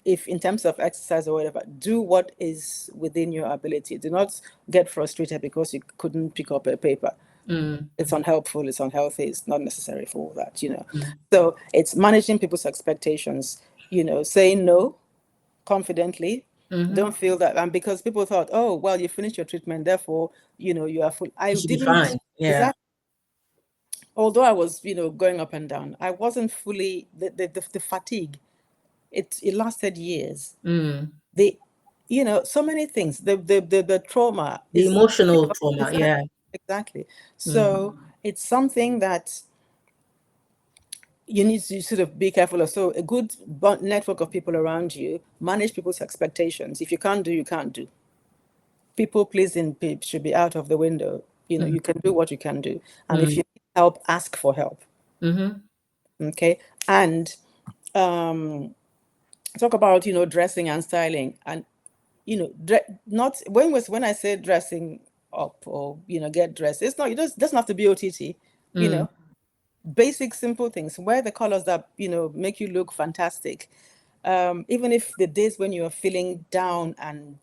if in terms of exercise or whatever, do what is within your ability. Do not get frustrated because you couldn't pick up a paper. It's unhelpful, it's unhealthy, it's not necessary for all that, So it's managing people's expectations, saying no confidently. Don't feel that, and because people thought, oh, well, you finished your treatment, therefore, you are full. I You should be didn't. fine. Yeah. Exactly. Although I was, going up and down, I wasn't fully the fatigue. It lasted years. So many things. The trauma. The Is emotional trauma. Yeah. Exactly. So it's something that you need to sort of be careful of. So a good network of people around you, manage people's expectations. If you can't do, you can't do. People pleasing should be out of the window. You can do what you can do. And if you need help, ask for help. Okay. And talk about, dressing and styling. And, not when I say dressing up or, get dressed, it's not, it doesn't have to be OTT, basic, simple things. Wear the colors that, make you look fantastic. Even if the days when you're feeling down and,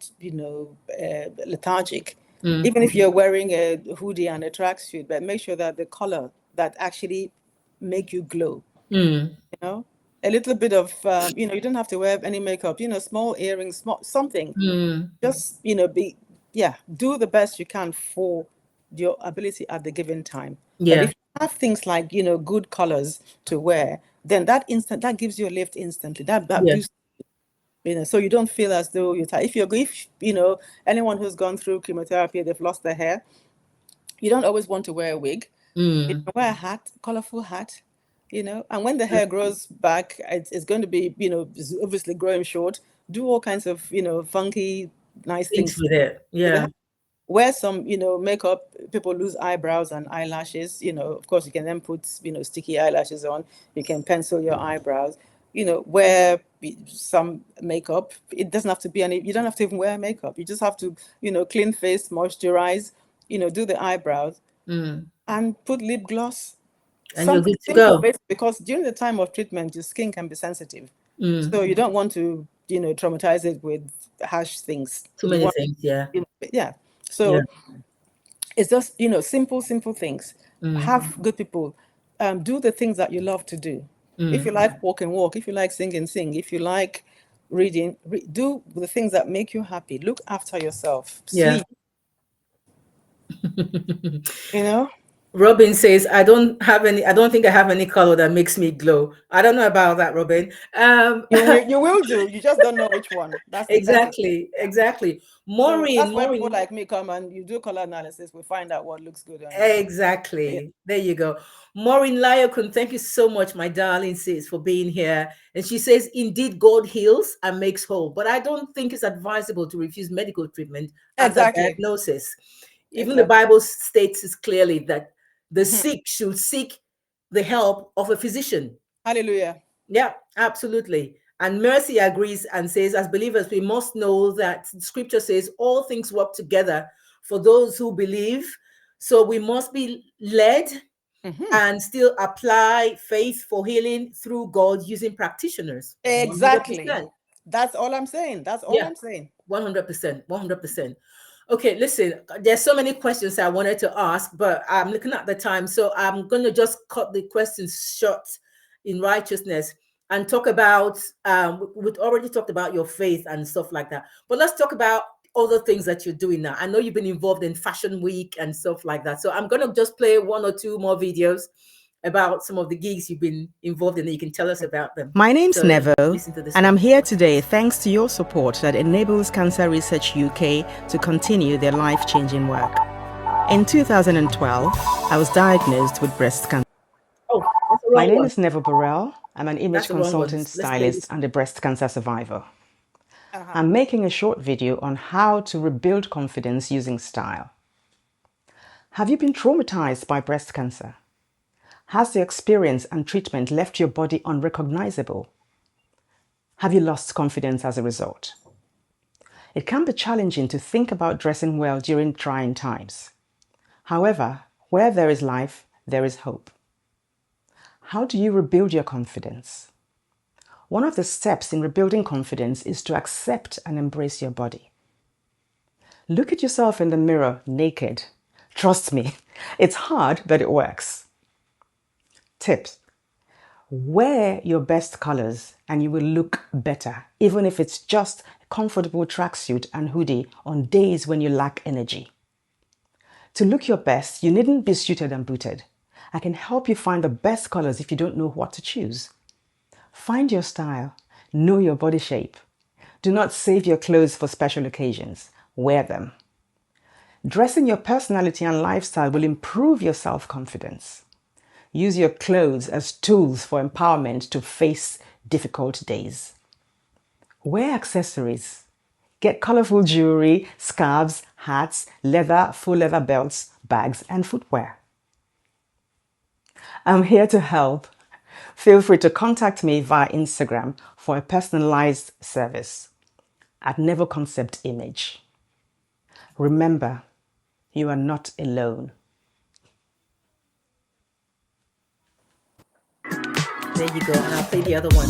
lethargic, even if you're wearing a hoodie and a tracksuit, but make sure that the color that actually make you glow, a little bit of, you don't have to wear any makeup, small earrings, something, just, do the best you can for your ability at the given time. Yeah. But if you have things like, good colors to wear, then that gives you a lift instantly. That boosts, so you don't feel as though you're tired. If anyone who's gone through chemotherapy, they've lost their hair, you don't always want to wear a wig. You wear a hat, colorful hat, and when the hair grows back, it's going to be, it's obviously growing short. Do all kinds of, funky, nice things with it. Yeah. Wear some, makeup. People lose eyebrows and eyelashes. Of course, you can then put, sticky eyelashes on. You can pencil your eyebrows. Wear some makeup. It doesn't have to be you don't have to even wear makeup. You just have to, clean face, moisturize, do the eyebrows and put lip gloss. And you're Something good to simple, go. because during the time of treatment, your skin can be sensitive. So you don't want to, traumatize it with harsh things. Too You many want, things, yeah. yeah. Yeah. So it's just, simple things. Have good people. Do the things that you love to do. If you like walk and walk, if you like sing and sing, if you like reading, do the things that make you happy. Look after yourself. Yeah. Sleep. You know, Robin says, I don't think I have any color that makes me glow. I don't know about that, Robin. you will do. You just don't know which one. That's the Exactly, yeah. exactly. So that's where people Maureen, like me come and you do color analysis. We find out what looks good on you. Yeah. exactly. There you go. Maureen Lyokun, thank you so much, my darling sis, for being here. And she says, indeed, God heals and makes whole. But I don't think it's advisable to refuse medical treatment after Exactly. diagnosis. Even the Exactly. Bible states it clearly that the sick should seek the help of a physician. Hallelujah. Yeah, absolutely. And Mercy agrees and says, as believers, we must know that scripture says all things work together for those who believe. So we must be led and still apply faith for healing through God using practitioners. Exactly. 100%. That's all I'm saying. That's all Yeah, I'm saying. 100%. 100%. Okay, listen, there's so many questions I wanted to ask, but I'm looking at the time. So I'm going to just cut the questions short in righteousness and talk about, we've already talked about your faith and stuff like that. But let's talk about other things that you're doing now. I know you've been involved in Fashion Week and stuff like that. So I'm going to just play one or two more videos about some of the gigs you've been involved in, and you can tell us about them. My name's So Nevo, listen to this and one. I'm here today thanks to your support that enables Cancer Research UK to continue their life-changing work. In 2012, I was diagnosed with breast cancer. Oh, that's the My wrong name one. is Nevo Burrell. I'm an image That's the wrong one. consultant, Let's play stylist, this. and a breast cancer survivor. I'm making a short video on how to rebuild confidence using style. Have you been traumatized by breast cancer? Has the experience and treatment left your body unrecognizable? Have you lost confidence as a result? It can be challenging to think about dressing well during trying times. However, where there is life, there is hope. How do you rebuild your confidence? One of the steps in rebuilding confidence is to accept and embrace your body. Look at yourself in the mirror naked. Trust me, it's hard, but it works. Tips. Wear your best colors and you will look better, even if it's just a comfortable tracksuit and hoodie on days when you lack energy. To look your best, you needn't be suited and booted. I can help you find the best colors if you don't know what to choose. Find your style. Know your body shape. Do not save your clothes for special occasions. Wear them. Dressing your personality and lifestyle will improve your self-confidence. Use your clothes as tools for empowerment to face difficult days. Wear accessories. Get colorful jewelry, scarves, hats, leather, full leather belts, bags, and footwear. I'm here to help. Feel free to contact me via Instagram for a personalized service at Nevo Concept Image. Remember, you are not alone. There you go. And I'll play the other one.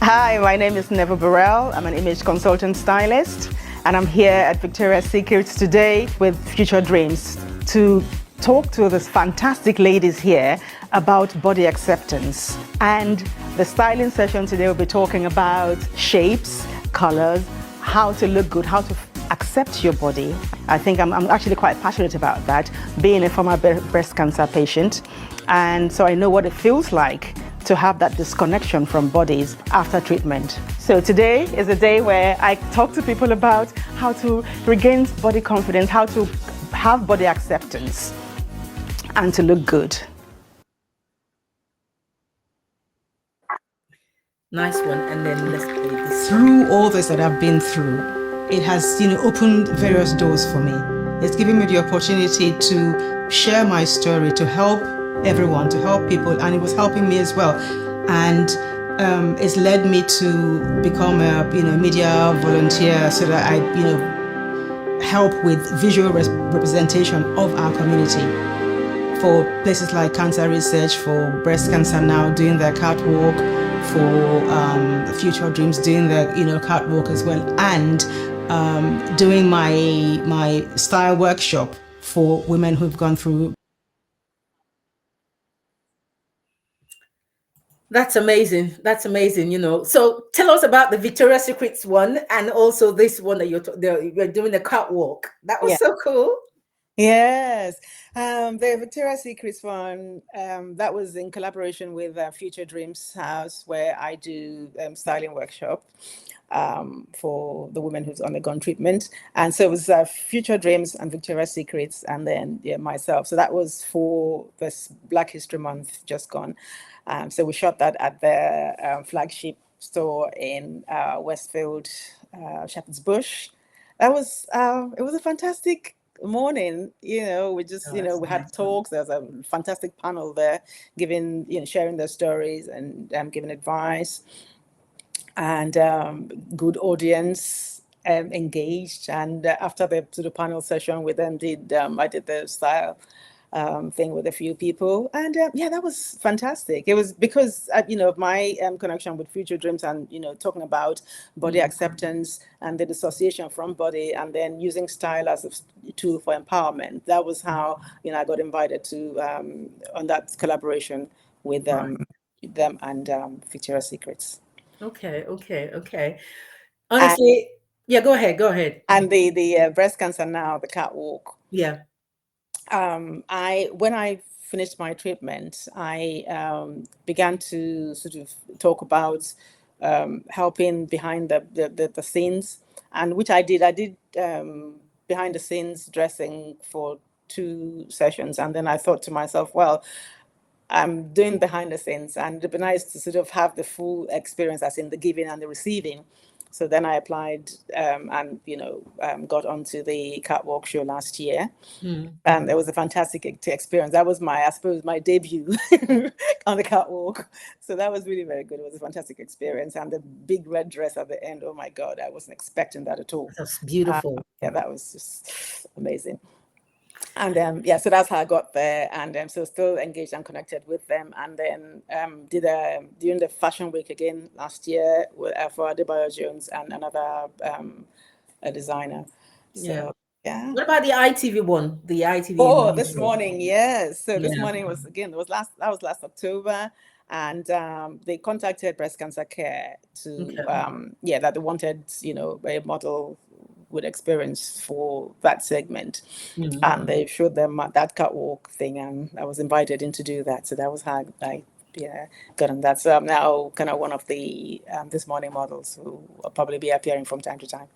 Hi, my name is Nevo Burrell. I'm an image consultant stylist, and I'm here at Victoria's Secrets today with Future Dreams to talk to these fantastic ladies here about body acceptance. And the styling session today will be talking about shapes, colors, how to look good, how to accept your body. I think I'm actually quite passionate about that, being a former breast cancer patient. And so I know what it feels like to have that disconnection from bodies after treatment. So today is a day where I talk to people about how to regain body confidence, how to have body acceptance, and to look good. Nice one. And then let's play this. Through all this that I've been through, it has, opened various doors for me. It's given me the opportunity to share my story, to help everyone, to help people, and it was helping me as well. And it's led me to become a media volunteer so that I help with visual representation of our community for places like Cancer Research, for Breast Cancer Now doing their catwalk, for Future Dreams doing their catwalk as well, and doing my style workshop for women who've gone through. That's amazing. That's amazing. So tell us about the Victoria's Secrets one, and also this one that you're doing the catwalk. That was Yeah. so cool. Yes. The Victoria's Secrets one, that was in collaboration with Future Dreams House, where I do styling workshop for the women who's undergone treatment. And so it was Future Dreams and Victoria's Secrets, and then myself. So that was for this Black History Month just gone. So we shot that at the flagship store in Westfield, Shepherd's Bush. It was a fantastic morning. We just we had talks. There was a fantastic panel there giving sharing their stories and giving advice, and good audience engaged. And after the panel session, we then did I did the style thing with a few people, and that was fantastic. It was because of my connection with Future Dreams, and talking about body acceptance and the dissociation from body, and then using style as a tool for empowerment. That was how I got invited to on that collaboration with them and Victoria's Secrets. Okay. Honestly, yeah, go ahead. And the Breast Cancer Now, the catwalk. Yeah. When I finished my treatment, I began to sort of talk about helping behind the scenes, and which I did. I did behind the scenes dressing for 2 sessions, and then I thought to myself, well, I'm doing behind the scenes, and it'd be nice to sort of have the full experience, as in the giving and the receiving. So then I applied and got onto the catwalk show last year, and it was a fantastic experience. That was I suppose, my debut on the catwalk. So that was really very good. It was a fantastic experience, and the big red dress at the end. Oh my God, I wasn't expecting that at all. That's beautiful. That was just amazing. And so that's how I got there, and so still engaged and connected with them. And then did during the Fashion Week again last year for Adebayo Jones and another a designer. So yeah. What about the ITV one? The ITV. Oh, this morning, yes. So this Yeah. morning was last October, and they contacted Breast Cancer Care to that they wanted a model with experience for that segment, and they showed them that catwalk thing, and I was invited in to do that. So that was how I got on that. So I'm now kind of one of the This Morning models who will probably be appearing from time to time.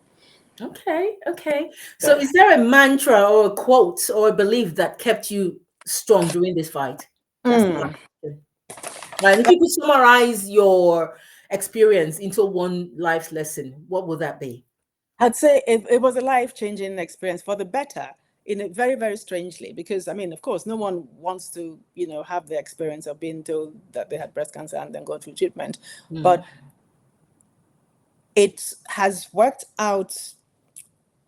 Okay. So is there a mantra or a quote or a belief that kept you strong during this fight? That's the last question. And if you could summarize your experience into one life lesson, what would that be? I'd say it was a life-changing experience for the better, in a very, very strangely, because I mean, of course, no one wants to, have the experience of being told that they had breast cancer and then go through treatment. But it has worked out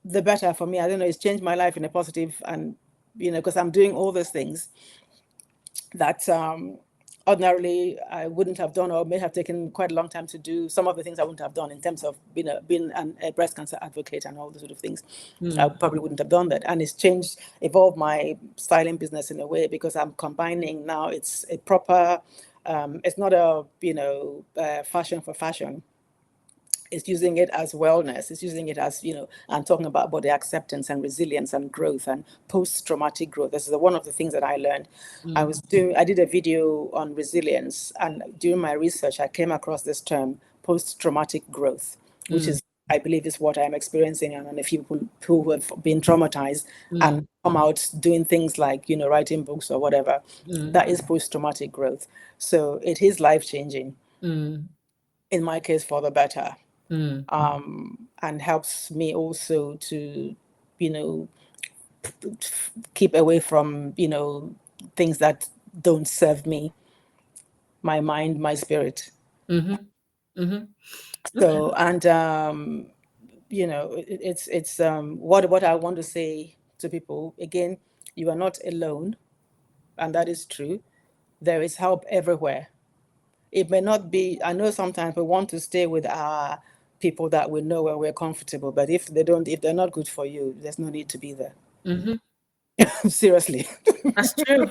the better for me. I don't know, it's changed my life in a positive, and because I'm doing all those things that ordinarily I wouldn't have done, or may have taken quite a long time to do. Some of the things I wouldn't have done in terms of being a breast cancer advocate and all those sort of things. I probably wouldn't have done that. And it's evolved my styling business in a way, because I'm combining now. It's a proper, it's not a fashion for fashion. It's using it as wellness. It's using it as, I'm talking about body acceptance and resilience and growth and post-traumatic growth. This is one of the things that I learned. I did a video on resilience, and during my research, I came across this term, post-traumatic growth, which is, I believe, is what I'm experiencing. And a few people who have been traumatized and come out doing things like, writing books or whatever, that is post-traumatic growth. So it is life-changing. In my case, for the better. And helps me also to, keep away from, things that don't serve me, my mind, my spirit. Mm-hmm. Mm-hmm. Okay. So, and it's what I want to say to people again. You are not alone, and that is true. There is help everywhere. It may not be. I know sometimes we want to stay with our people that we know where we're comfortable, but if they're not good for you, there's no need to be there. Mm-hmm. Seriously. That's true.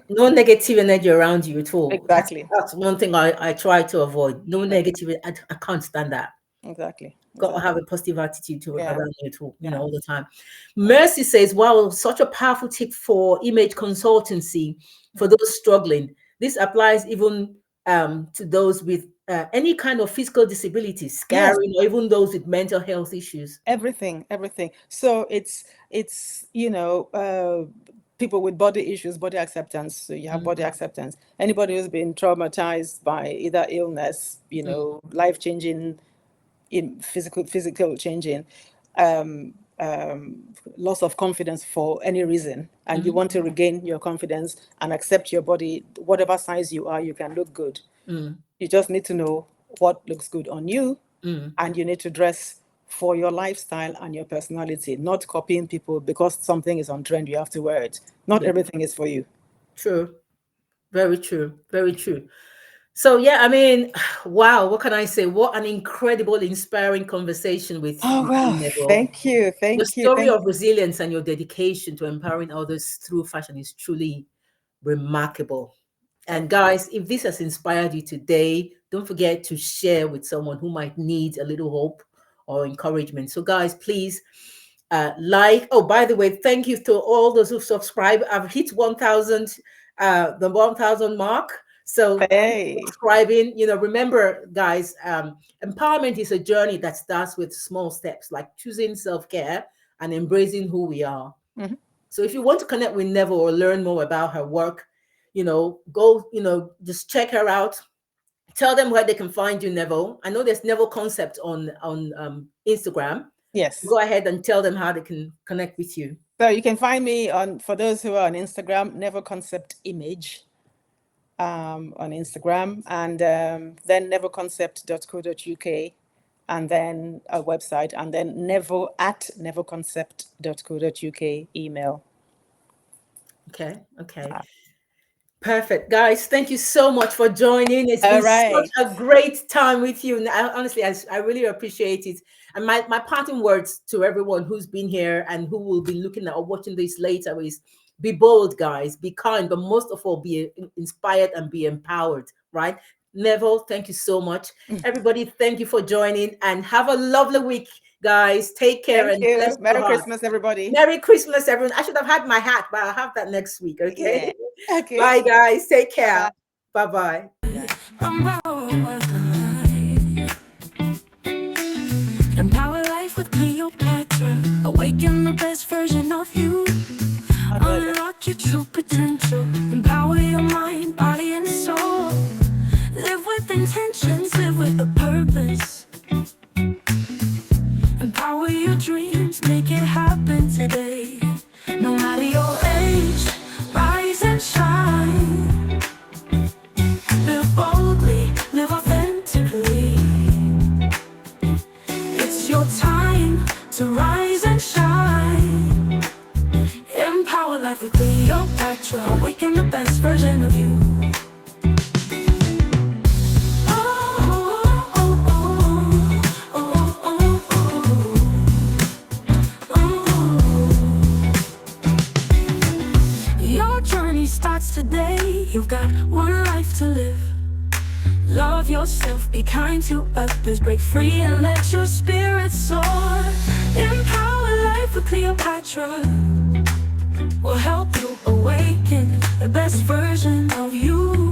No negative energy around you at all. That's Exactly. that's one thing I try to avoid. No negative. I can't stand that. Exactly. Got to Exactly. have a positive attitude to Yeah. around you to, Yeah. all the time. Mercy says, wow, such a powerful tip for image consultancy for those struggling. This applies even to those with any kind of physical disability, Yes. scarring, or even those with mental health issues. Everything. So it's people with body issues, body acceptance. So you have body acceptance. Anybody who's been traumatized by either illness, life changing, in physical changing, um, loss of confidence for any reason, and you want to regain your confidence and accept your body, whatever size you are, you can look good. You just need to know what looks good on you, and you need to dress for your lifestyle and your personality, not copying people because something is on trend, you have to wear it. Not Yeah, everything is for you. true. Very true. Very true. So yeah, I mean, wow, what can I say? What an incredible, inspiring conversation Oh, with you, well, Nevo. thank you. Your Thank you. story Thank of resilience and your dedication to empowering others through fashion is truly remarkable. you. And guys, if this has inspired you today, don't forget to share with someone who might need a little hope or encouragement. So, guys, please oh, by the way, thank you to all those who subscribe. I've hit 1,000, the 1,000 mark. So keep Hey. subscribing. Remember, guys, empowerment is a journey that starts with small steps, like choosing self-care and embracing who we are. Mhm. So if you want to connect with Nevo or learn more about her work, go, just check her out. Tell them where they can find you, Nevo. I know there's Nevo Concept on Instagram. Yes. Go ahead and tell them how they can connect with you. So you can find me for those who are on Instagram, Never Concept Image on Instagram, and then neverconcept.co.uk, and then a website, and then neverconcept.co.uk email. Okay. Perfect. Guys, thank you so much for joining. It's All been such right. a great time with you. And honestly, I really appreciate it. And my parting words to everyone who's been here and who will be looking at or watching this later is be bold, guys, be kind, but most of all, be inspired and be empowered, right? Neville, thank you so much. Everybody, thank you for joining and have a lovely week, guys. Take care Thank and bless you. your Merry heart. Christmas, everybody. Merry Christmas, everyone. I should have had my hat, but I'll have that next week, okay? Yeah. Okay. Bye, guys. Take care. Bye-bye. Bye-bye. Empower life with Cleopatra. Awaken the best version of you. Unlock your true potential. Empower your mind, body, and soul. Live with intentions, live with a purpose. Empower your dreams, make it happen today. No matter your age, rise and shine. Live boldly, live authentically. It's your time to rise and shine. Empower life with Cleopatra. Awaken the best version of you. Your journey starts today. You've got one life to live. Love yourself, be kind to others, break free and let your spirit soar. Empower life with Cleopatra. Will help you awaken the best version of you.